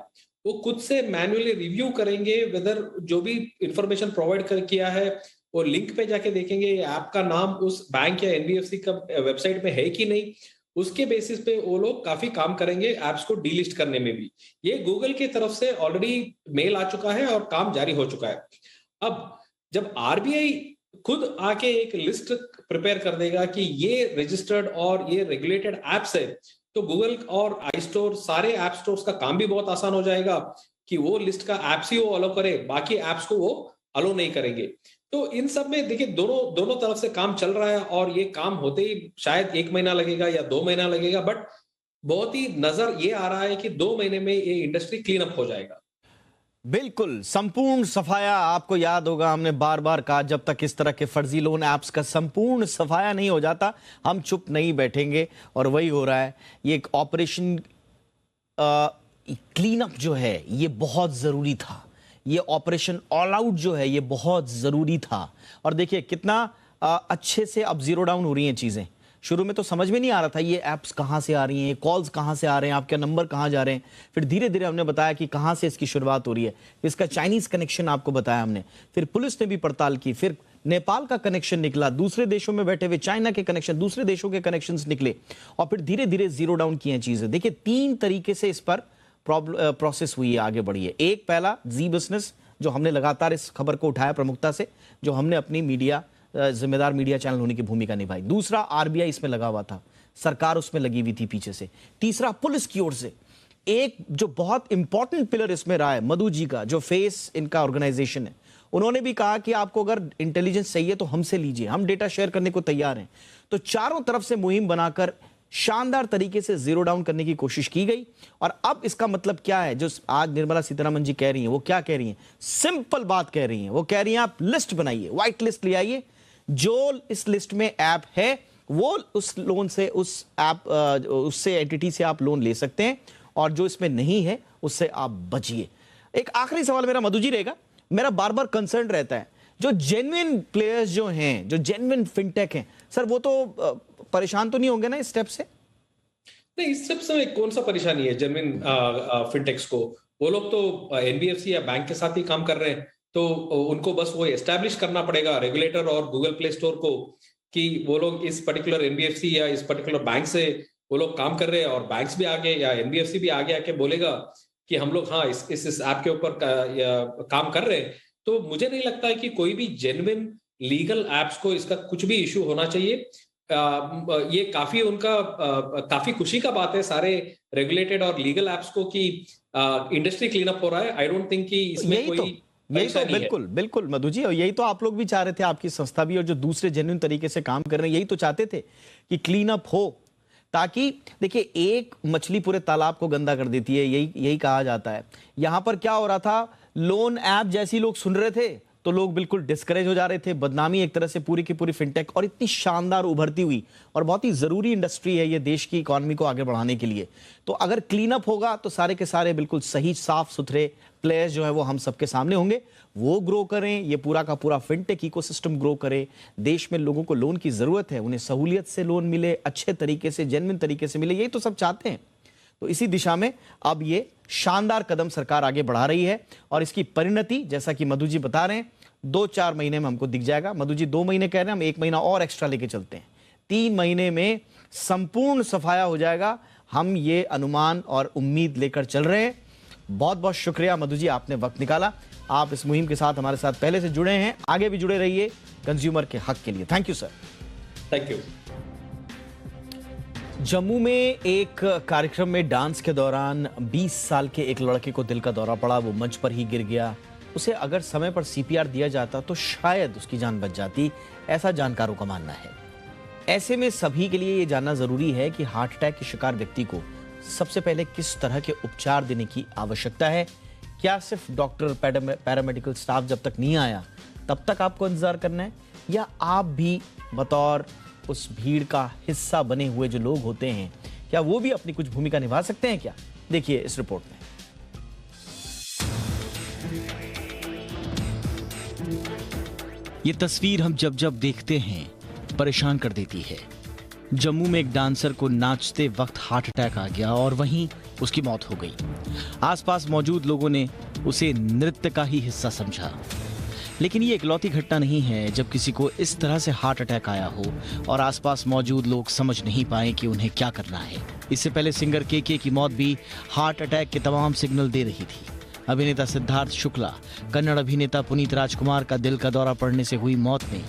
वो खुद से मैन्युअली रिव्यू करेंगे वेदर जो भी इंफॉर्मेशन प्रोवाइड किया है वो लिंक पे जाके देखेंगे ऐप का नाम उस बैंक या एनबीएफसी का वेबसाइट में है कि नहीं। उसके बेसिस पे वो लोग काफी काम करेंगे ऐप्स को डीलिस्ट करने में भी। ये गूगल की तरफ से ऑलरेडी मेल आ चुका है और काम जारी हो चुका है। अब जब आरबीआई खुद आके एक लिस्ट प्रिपेयर कर देगा कि ये रजिस्टर्ड और ये रेगुलेटेड एप्स है, तो गूगल और आई स्टोर, सारे ऐप स्टोर्स का काम भी बहुत आसान हो जाएगा कि वो लिस्ट का एप्स ही वो अलो करे, बाकी एप्स को वो अलो नहीं करेंगे। तो इन सब में देखिए दोनों तरफ से काम चल रहा है और ये काम होते ही शायद 1 महीना लगेगा या 2 महीना लगेगा, बट बहुत ही नजर ये आ रहा है कि 2 महीने में ये इंडस्ट्री क्लीन अप हो जाएगा। बिल्कुल संपूर्ण सफाया। आपको याद होगा हमने बार बार कहा, जब तक इस तरह के फर्जी लोन ऐप्स का संपूर्ण सफाया नहीं हो जाता हम चुप नहीं बैठेंगे, और वही हो रहा है। ये एक ऑपरेशन क्लीन अप जो है ये बहुत जरूरी था। ये ऑपरेशन ऑल आउट जो है ये बहुत जरूरी था। और देखिए कितना अच्छे से अब जीरो डाउन हो रही हैं चीजें। शुरू में तो समझ में नहीं आ रहा था ये ऐप्स कहाँ से आ रही हैं, ये कॉल्स कहाँ से आ रहे हैं, आपके नंबर कहाँ जा रहे हैं। फिर धीरे धीरे हमने बताया कि कहाँ से इसकी शुरुआत हो रही है। इसका चाइनीज कनेक्शन आपको बताया हमने, फिर पुलिस ने भी पड़ताल की, फिर नेपाल का कनेक्शन निकला, दूसरे देशों में बैठे हुए चाइना के कनेक्शन, दूसरे देशों के कनेक्शंस निकले, और फिर धीरे धीरे जीरो डाउन किए हैं चीजें। देखिए 3 तरीके से इस पर प्रोसेस हुई है, आगे बढ़ी है। एक पहला जी बिजनेस, जो हमने लगातार इस खबर को उठाया प्रमुखता से, जो हमने अपनी मीडिया जिम्मेदार मीडिया चैनल होने की भूमिका निभाई। दूसरा आरबीआई इसमें लगा हुआ था, सरकार उसमें लगी हुई थी पीछे से। तीसरा पुलिस की ओर से एक जो बहुत इंपॉर्टेंट पिलर इसमें रहा है, मधु जी का जो फेस इनका ऑर्गेनाइजेशन है, उन्होंने भी कहा कि आपको अगर इंटेलिजेंस चाहिए तो हमसे लीजिए, हम डेटा शेयर करने को तैयार हैं। तो चारों तरफ से मुहिम बनाकर शानदार तरीके से जीरो डाउन करने की कोशिश की गई। और अब इसका मतलब क्या है, जो आज निर्मला सीतारमण जी कह रही हैं, वो क्या कह रही हैं? सिंपल बात कह रही हैं। वो कह रही हैं आप लिस्ट बनाइए, व्हाइट लिस्ट ले आइए, जो इस लिस्ट में ऐप है वो उस लोन से, उस ऐप उससे एंटिटी से आप लोन ले सकते हैं, और जो इसमें नहीं है उससे आप बचिए। एक आखिरी सवाल मेरा मधु जी रहेगा, मेरा बार बार कंसर्न रहता है, जो जेन्युइन प्लेयर्स जो हैं, जो जेन्युइन फिनटेक हैं, सर वो तो परेशान तो नहीं होंगे ना इस स्टेप से? नहीं, इस स्टेप से कौन सा परेशानी है जेन्युइन फिनटेक्स को? वो लोग तो एनबीएफसी या बैंक के साथ ही काम कर रहे हैं, तो उनको बस वो एस्टैब्लिश करना पड़ेगा रेगुलेटर और गूगल प्ले स्टोर को कि वो लोग इस पर्टिकुलर एनबीएफसी या इस पर्टिकुलर बैंक से वो लोग काम कर रहे हैं, और बैंक्स भी आगे या एनबीएफसी भी आगे आके बोलेगा कि हम लोग हाँ इस ऐप के ऊपर काम कर रहे हैं। तो मुझे नहीं लगता है कि कोई भी जेन्युइन लीगल एप्स को इसका कुछ भी इशू होना चाहिए। ये काफी काफी खुशी का बात है सारे रेगुलेटेड और लीगल एप्स को कि इंडस्ट्री क्लीन अप हो रहा है। आई डोंट थिंक कि इसमें यही तो बिल्कुल बिल्कुल मधु जी, और यही तो आप लोग भी चाह रहे थे, आपकी संस्था भी, और जो दूसरे जेन्युइन तरीके से काम कर रहे हैं यही तो चाहते थे कि क्लीन अप हो, ताकि देखिए एक मछली पूरे तालाब को गंदा कर देती है, यही कहा जाता है। यहां पर क्या हो रहा था, लोन ऐप जैसी लोग सुन रहे थे तो लोग बिल्कुल डिस्करेज हो जा रहे थे, बदनामी एक तरह से पूरी की पूरी फिनटेक, और इतनी शानदार उभरती हुई और बहुत ही जरूरी इंडस्ट्री है ये देश की इकोनॉमी को आगे बढ़ाने के लिए। तो अगर क्लीन अप होगा तो सारे के सारे बिल्कुल सही साफ सुथरे प्लेयर्स जो है वो हम सबके सामने होंगे, वो ग्रो करें, ये पूरा का पूरा फिनटेक इकोसिस्टम ग्रो करे। देश में लोगों को लोन की जरूरत है, उन्हें सहूलियत से लोन मिले, अच्छे तरीके से, जेन्युइन तरीके से मिले, यही तो सब चाहते हैं। तो इसी दिशा में अब ये शानदार कदम सरकार आगे बढ़ा रही है, और इसकी परिणति जैसा कि मधु जी बता रहे हैं 2-4 महीने में हमको दिख जाएगा। मधु जी 2 महीने कह रहे हैं, हम 1 महीना और एक्स्ट्रा लेके चलते हैं, 3 महीने में संपूर्ण सफाया हो जाएगा। हम ये अनुमान और उम्मीद लेकर चल रहे हैं। बहुत बहुत शुक्रिया मधु जी, आपने वक्त निकाला, आप इस मुहिम के साथ हमारे साथ पहले से जुड़े हैं, आगे भी जुड़े रहिए कंज्यूमर के हक के लिए। Thank you sir. Thank you. Jammu में एक कार्यक्रम में डांस के दौरान 20 साल के एक लड़के को दिल का दौरा पड़ा, वो मंच पर ही गिर गया। उसे अगर समय पर सीपीआर दिया जाता तो शायद उसकी जान बच जाती, ऐसा जानकारों का मानना है। ऐसे में सभी के लिए यह जानना जरूरी है कि हार्ट अटैक के शिकार व्यक्ति को सबसे पहले किस तरह के उपचार देने की आवश्यकता है। क्या सिर्फ डॉक्टर, पैरामेडिकल स्टाफ जब तक नहीं आया तब तक आपको इंतजार करना है, या आप भी बतौर उस भीड़ का हिस्सा बने हुए जो लोग होते हैं, क्या वो भी अपनी कुछ भूमिका निभा सकते हैं? क्या, देखिए इस रिपोर्ट में। ये तस्वीर हम जब जब देखते हैं परेशान कर देती है। जम्मू में एक डांसर को नाचते वक्त हार्ट अटैक आ गया और वहीं उसकी मौत हो गई। आसपास मौजूद लोगों ने उसे नृत्य का ही हिस्सा समझा। लेकिन ये इकलौती घटना नहीं है जब किसी को इस तरह से हार्ट अटैक आया हो और आसपास मौजूद लोग समझ नहीं पाए कि उन्हें क्या करना है। इससे पहले सिंगर केके की मौत भी हार्ट अटैक के तमाम सिग्नल दे रही थी। अभिनेता सिद्धार्थ शुक्ला, कन्नड़ अभिनेता पुनीत राजकुमार का दिल का दौरा पड़ने से हुई मौत ने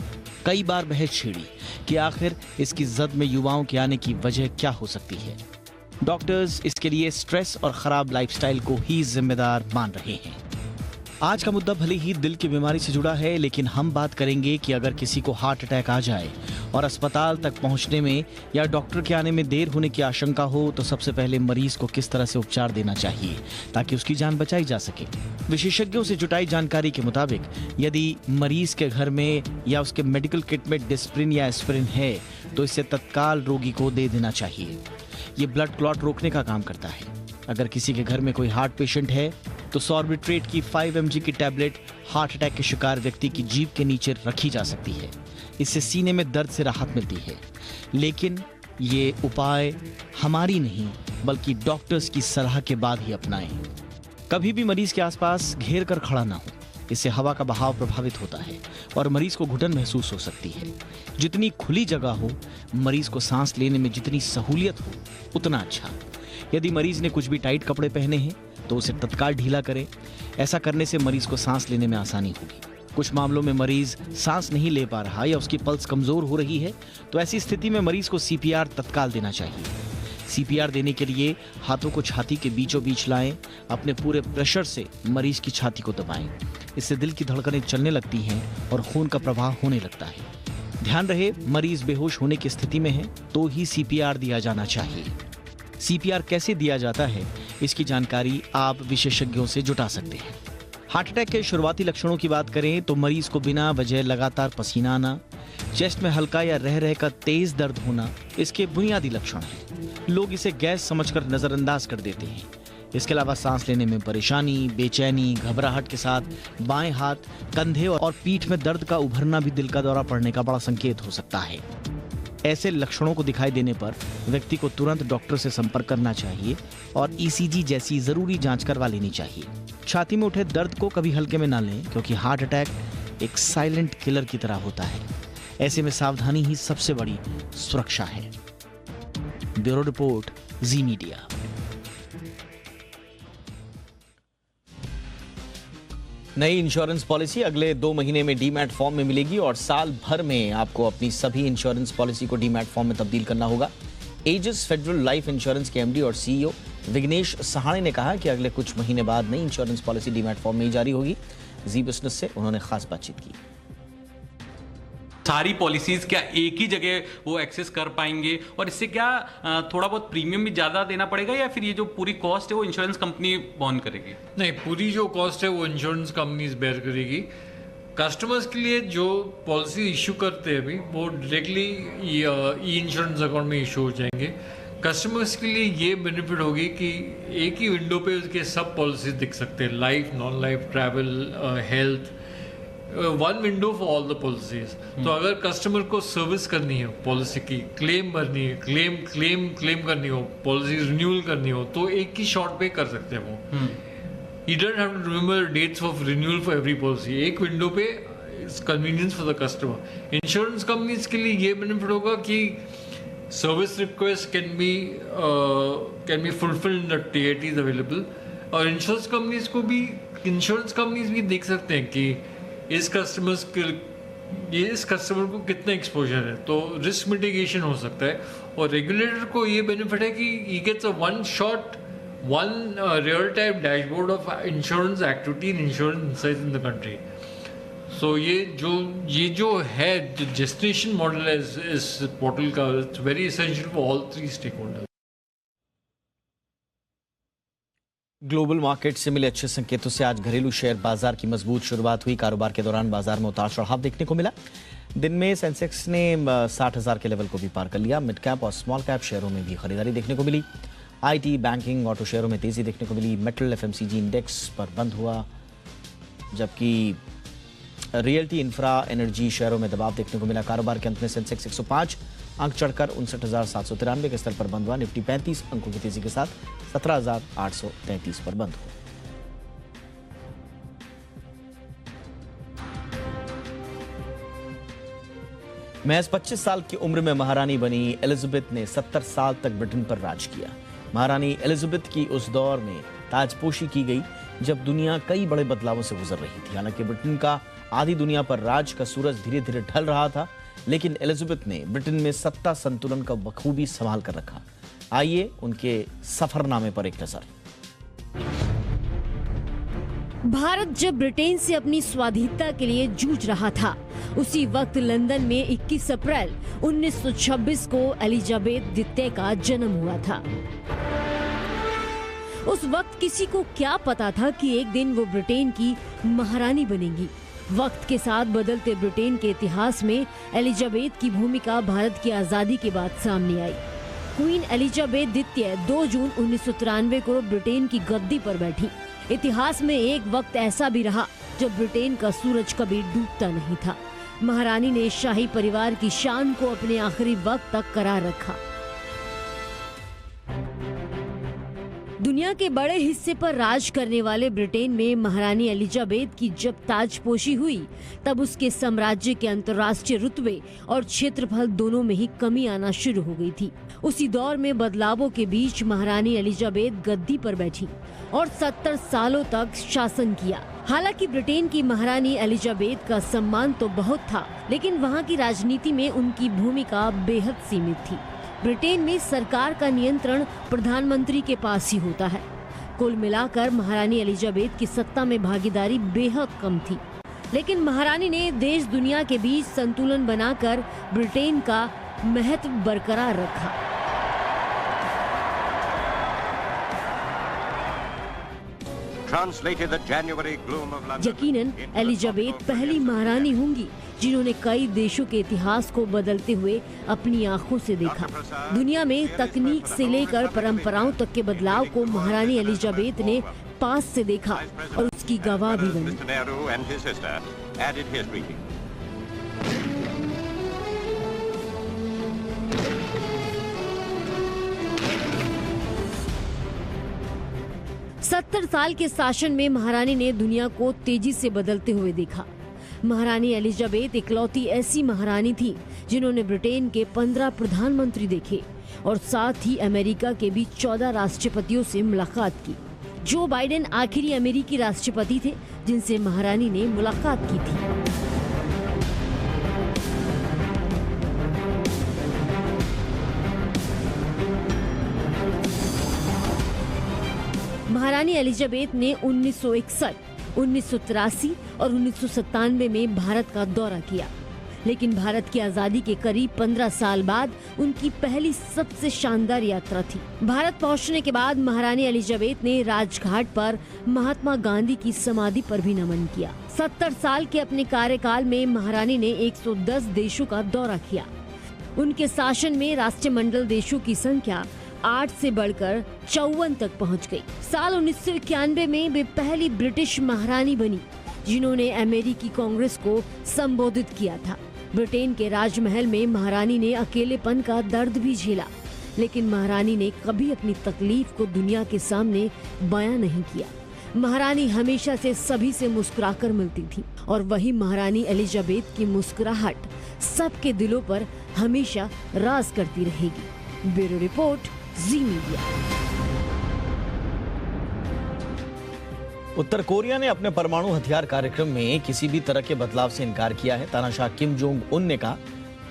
कई बार बहस छेड़ी कि आखिर इसकी जद में युवाओं के आने की वजह क्या हो सकती है। डॉक्टर्स इसके लिए स्ट्रेस और खराब लाइफस्टाइल को ही जिम्मेदार मान रहे हैं। आज का मुद्दा भले ही दिल की बीमारी से जुड़ा है, लेकिन हम बात करेंगे कि अगर किसी को हार्ट अटैक आ जाए और अस्पताल तक पहुंचने में या डॉक्टर के आने में देर होने की आशंका हो तो सबसे पहले मरीज को किस तरह से उपचार देना चाहिए ताकि उसकी जान बचाई जा सके। विशेषज्ञों से जुटाई जानकारी के मुताबिक यदि मरीज के घर में या उसके मेडिकल किट में डिस्प्रिन या एस्पिरिन है तो इसे तत्काल रोगी को दे देना चाहिए। ये ब्लड क्लॉट रोकने का काम करता है। अगर किसी के घर में कोई हार्ट पेशेंट है तो सॉर्बिट्रेट की 5 mg की टैबलेट हार्ट अटैक के शिकार व्यक्ति की जीभ के नीचे रखी जा सकती है। इससे सीने में दर्द से राहत मिलती है। लेकिन ये उपाय हमारी नहीं बल्कि डॉक्टर्स की सलाह के बाद ही अपनाएं। कभी भी मरीज के आसपास घेर कर खड़ा ना हो, इससे हवा का बहाव प्रभावित होता है और मरीज को घुटन महसूस हो सकती है। जितनी खुली जगह हो, मरीज को सांस लेने में जितनी सहूलियत हो उतना अच्छा। यदि मरीज ने कुछ भी टाइट कपड़े पहने हैं तो उसे तत्काल ढीला करें। ऐसा करने से मरीज को सांस लेने में आसानी होगी। कुछ मामलों में मरीज सांस नहीं ले पा रहा या उसकी पल्स कमजोर हो रही है तो ऐसी स्थिति में मरीज को सीपीआर तत्काल देना चाहिए। सीपीआर देने के लिए हाथों को छाती के बीचों बीच लाएं, अपने पूरे प्रेशर से मरीज की छाती को दबाएं। इससे दिल की धड़कनें चलने लगती हैं और खून का प्रवाह होने लगता है। ध्यान रहे, मरीज बेहोश होने की स्थिति में है तो ही सीपीआर दिया जाना चाहिए। सीपीआर कैसे दिया जाता है इसकी जानकारी आप विशेषज्ञों से जुटा सकते हैं। हार्ट अटैक के शुरुआती लक्षणों की बात करें तो मरीज को बिना वजह लगातार पसीना आना, चेस्ट में हल्का या रह रह कर तेज दर्द होना इसके बुनियादी लक्षण हैं। लोग इसे गैस समझकर नजरअंदाज कर देते हैं। इसके अलावा सांस लेने में परेशानी, बेचैनी, घबराहट के साथ बाएं हाथ, कंधे और पीठ में दर्द का उभरना भी दिल का दौरा पड़ने का बड़ा संकेत हो सकता है। ऐसे लक्षणों को दिखाई देने पर व्यक्ति को तुरंत डॉक्टर से संपर्क करना चाहिए और ईसीजी जैसी जरूरी जांच करवा लेनी चाहिए। छाती में उठे दर्द को कभी हल्के में ना लें क्योंकि हार्ट अटैक एक साइलेंट किलर की तरह होता है। ऐसे में सावधानी ही सबसे बड़ी सुरक्षा है। ब्यूरो रिपोर्ट, जी मीडिया। नई इंश्योरेंस पॉलिसी अगले 2 महीने में डीमैट फॉर्म में मिलेगी और साल भर में आपको अपनी सभी इंश्योरेंस पॉलिसी को डीमैट फॉर्म में तब्दील करना होगा। एजिस फेडरल लाइफ इंश्योरेंस के एमडी और सीईओ विघ्नेश सहाणे ने कहा कि अगले कुछ महीने बाद नई इंश्योरेंस पॉलिसी डीमैट फॉर्म में ही जारी होगी। जी बिजनेस से उन्होंने खास बातचीत की। सारी पॉलिसीज क्या एक ही जगह वो एक्सेस कर पाएंगे और इससे क्या थोड़ा बहुत प्रीमियम भी ज़्यादा देना पड़ेगा या फिर ये जो पूरी कॉस्ट है वो इंश्योरेंस कंपनी बॉर्न करेगी? नहीं, पूरी जो कॉस्ट है वो इंश्योरेंस कंपनीज बेयर करेगी। कस्टमर्स के लिए जो पॉलिसी इशू करते हैं अभी वो डायरेक्टली ई इंश्योरेंस अकाउंट में इशू हो जाएंगे। कस्टमर्स के लिए ये बेनिफिट होगी कि एक ही विंडो पे उसके सब पॉलिसीज दिख सकते हैं, life, non life, travel, health, one window for all the policies. तो अगर कस्टमर को सर्विस करनी है, पॉलिसी की क्लेम भरनी है, क्लेम करनी हो, पॉलिसी रिन्यूअल करनी हो तो एक ही शॉट पे कर सकते हैं वो। You don't have to remember dates of renewal for every policy. एक विंडो पे it's convenience for the customer. Insurance companies के लिए ये बेनिफिट होगा कि service request can be fulfilled in the TATs available. और इंश्योरेंस कंपनीज भी देख सकते हैं कि इस कस्टमर को कितना एक्सपोजर है, तो रिस्क मिटिगेशन हो सकता है। और रेगुलेटर को ये बेनिफिट है कि he gets a one real-time dashboard of insurance activity and insurance insights in the country. So ये जो है destination model है इस पोर्टल का, it's very essential for all 3 stakeholders. Global market से मिले अच्छे संकेतों से आज घरेलू शेयर बाजार की मजबूत शुरुआत हुई। कारोबार के दौरान बाजार में उतार चढ़ाव देखने को मिला। दिन में सेंसेक्स ने 60,000 के लेवल को भी पार कर लिया। मिड कैप और स्मॉल कैप शेयरों में भी खरीदारी देखने को मिली। आईटी, बैंकिंग, ऑटो शेयरों में तेजी देखने को मिली। मेटल, एफएमसीजी इंडेक्स पर बंद हुआ, जबकि रियल्टी, इंफ्रा, एनर्जी शेयरों में दबाव देखने को मिला। कारोबार के अंत में सेंसेक्स 105 अंक चढ़कर 59,793 के स्तर पर बंद हुआ। निफ्टी 35 अंकों की तेजी के साथ 17,833 पर बंद हुआ। महज 25 साल की उम्र में महारानी बनी एलिजाबेथ ने 70 साल तक ब्रिटेन पर राज किया। महारानी एलिजाबेथ की उस दौर में ताजपोशी की गई जब दुनिया कई बड़े बदलावों से गुजर रही थी। हालांकि ब्रिटेन का आधी दुनिया पर राज का सूरज धीरे धीरे ढल रहा था, लेकिन एलिजाबेथ ने ब्रिटेन में सत्ता संतुलन का बखूबी संभाल कर रखा। आइए उनके सफरनामे पर एक नजर। भारत जब ब्रिटेन से अपनी स्वाधीनता के लिए जूझ रहा था, उसी वक्त लंदन में 21 अप्रैल 1926 को एलिजाबेथ द्वितीय का जन्म हुआ था। उस वक्त किसी को क्या पता था कि एक दिन वो ब्रिटेन की महारानी बनेंगी। वक्त के साथ बदलते ब्रिटेन के इतिहास में एलिजाबेथ की भूमिका भारत की आजादी के बाद सामने आई। क्वीन एलिजाबेथ द्वितीय 2 जून 1993 को ब्रिटेन की गद्दी पर बैठी। इतिहास में एक वक्त ऐसा भी रहा जब ब्रिटेन का सूरज कभी डूबता नहीं था। महारानी ने शाही परिवार की शान को अपने आखिरी वक्त तक करार रखा। दुनिया के बड़े हिस्से पर राज करने वाले ब्रिटेन में महारानी एलिजाबेथ की जब ताजपोशी हुई, तब उसके साम्राज्य के अंतर्राष्ट्रीय रुतबे और क्षेत्रफल दोनों में ही कमी आना शुरू हो गई थी। उसी दौर में बदलावों के बीच महारानी एलिजाबेथ गद्दी पर बैठी और 70 सालों तक शासन किया। हालांकि ब्रिटेन की महारानी एलिजाबेथ का सम्मान तो बहुत था, लेकिन वहाँ की राजनीति में उनकी भूमिका बेहद सीमित थी। ब्रिटेन में सरकार का नियंत्रण प्रधानमंत्री के पास ही होता है। कुल मिलाकर महारानी एलिजाबेथ की सत्ता में भागीदारी बेहद कम थी, लेकिन महारानी ने देश दुनिया के बीच संतुलन बनाकर ब्रिटेन का महत्व बरकरार रखा। यकीनन एलिजाबेथ पहली महारानी होंगी जिन्होंने कई देशों के इतिहास को बदलते हुए अपनी आंखों से देखा। दुनिया में तकनीक से लेकर परंपराओं तक के बदलाव को महारानी एलिजाबेथ ने पास से देखा और उसकी गवाह भी बनी। सत्तर साल के शासन में महारानी ने दुनिया को तेजी से बदलते हुए देखा। महारानी एलिजाबेथ इकलौती ऐसी महारानी थी जिन्होंने ब्रिटेन के 15 प्रधानमंत्री देखे और साथ ही अमेरिका के भी 14 राष्ट्रपतियों से मुलाकात की। जो बाइडेन आखिरी अमेरिकी राष्ट्रपति थे जिनसे महारानी ने मुलाकात की थी। महारानी एलिजाबेथ ने 1961, 1983 और 1997 में भारत का दौरा किया, लेकिन भारत की आजादी के करीब 15 साल बाद उनकी पहली सबसे शानदार यात्रा थी। भारत पहुंचने के बाद महारानी एलिजाबेथ ने राजघाट पर महात्मा गांधी की समाधि पर भी नमन किया। 70 साल के अपने कार्यकाल में महारानी ने 110 देशों का दौरा किया। उनके शासन में राष्ट्रमंडल देशों की संख्या 8 से बढ़कर 54 तक पहुंच गई। साल 1991 में वे पहली ब्रिटिश महारानी बनी जिन्होंने अमेरिकी कांग्रेस को संबोधित किया था। ब्रिटेन के राजमहल में महारानी ने अकेलेपन का दर्द भी झेला, लेकिन महारानी ने कभी अपनी तकलीफ को दुनिया के सामने बयां नहीं किया। महारानी हमेशा से सभी से मुस्कुराकर मिलती थी और वही महारानी एलिजाबेथ की मुस्कुराहट सबके दिलों पर हमेशा राज करती रहेगी। ब्यूरो रिपोर्ट, जी मीडिया। उत्तर कोरिया ने अपने परमाणु हथियार कार्यक्रम में किसी भी तरह के बदलाव से इनकार किया है। तानाशाह किम जोंग उन ने कहा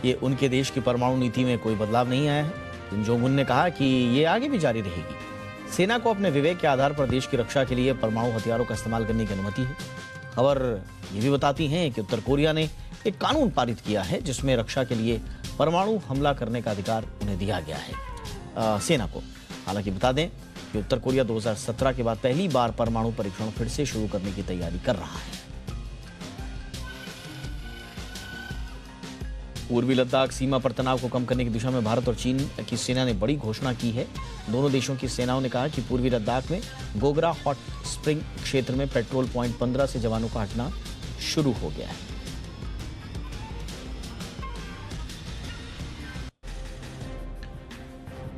कि उनके देश की परमाणु नीति में कोई बदलाव नहीं आया है। किम जोंग उन ने कहा कि ये आगे भी जारी रहेगी। सेना को अपने विवेक के आधार पर देश की रक्षा के लिए परमाणु हथियारों का इस्तेमाल करने की अनुमति है। खबर ये भी बताती है कि उत्तर कोरिया ने एक कानून पारित किया है जिसमें रक्षा के लिए परमाणु हमला करने का अधिकार उन्हें दिया गया है, सेना को। हालांकि बता दें कि उत्तर कोरिया 2017 के बाद पहली बार परमाणु परीक्षण फिर से शुरू करने की तैयारी कर रहा है। पूर्वी लद्दाख सीमा पर तनाव को कम करने की दिशा में भारत और चीन की सेना ने बड़ी घोषणा की है। दोनों देशों की सेनाओं ने कहा कि पूर्वी लद्दाख में गोगरा हॉट स्प्रिंग क्षेत्र में पेट्रोल पॉइंट 15 से जवानों का हटना शुरू हो गया है।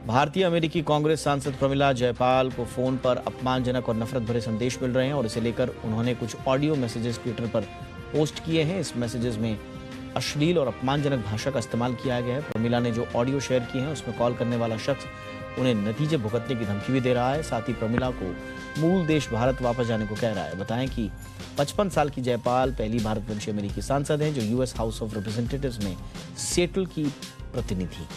भारतीय अमेरिकी कांग्रेस सांसद प्रमिला जयपाल को फोन पर अपमानजनक और नफरत भरे संदेश मिल रहे हैं और इसे लेकर उन्होंने कुछ ऑडियो मैसेजेस ट्विटर पर पोस्ट किए हैं। इस मैसेजेस में अश्लील और अपमानजनक भाषा का इस्तेमाल किया गया है। प्रमिला ने जो ऑडियो शेयर किए हैं उसमें कॉल करने वाला शख्स उन्हें नतीजे भुगतने की धमकी भी दे रहा है। साथ ही प्रमिला को मूल देश भारत वापस जाने को कह रहा है। बताएं कि 55 साल की जयपाल पहली भारतवंशी अमेरिकी सांसद हैं जो यूएस हाउस ऑफ रिप्रेजेंटेटिव्स में सिएटल की प्रतिनिधि।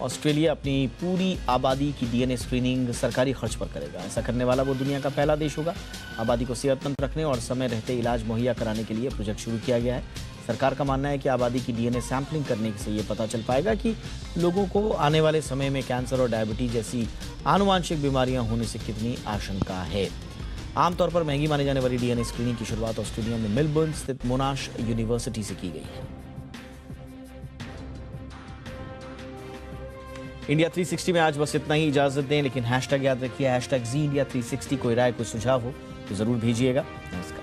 ऑस्ट्रेलिया अपनी पूरी आबादी की डीएनए स्क्रीनिंग सरकारी खर्च पर करेगा। ऐसा करने वाला वो दुनिया का पहला देश होगा। आबादी को सेहतमंद रखने और समय रहते इलाज मुहैया कराने के लिए प्रोजेक्ट शुरू किया गया है। सरकार का मानना है कि आबादी की डीएनए सैंपलिंग करने से ये पता चल पाएगा कि लोगों को आने वाले समय में कैंसर और डायबिटीज जैसी आनुवांशिक बीमारियां होने से कितनी आशंका है। आमतौर पर महंगी मानी जाने वाली डीएनए स्क्रीनिंग की शुरुआत ऑस्ट्रेलिया में मेलबर्न स्थित मोनाश यूनिवर्सिटी से की गई है। इंडिया 360 में आज बस इतना ही। इजाजत दें, लेकिन हैशटैग याद रखिए, #ZIndia360। कोई राय कोई सुझाव हो तो जरूर भेजिएगा। नमस्कार।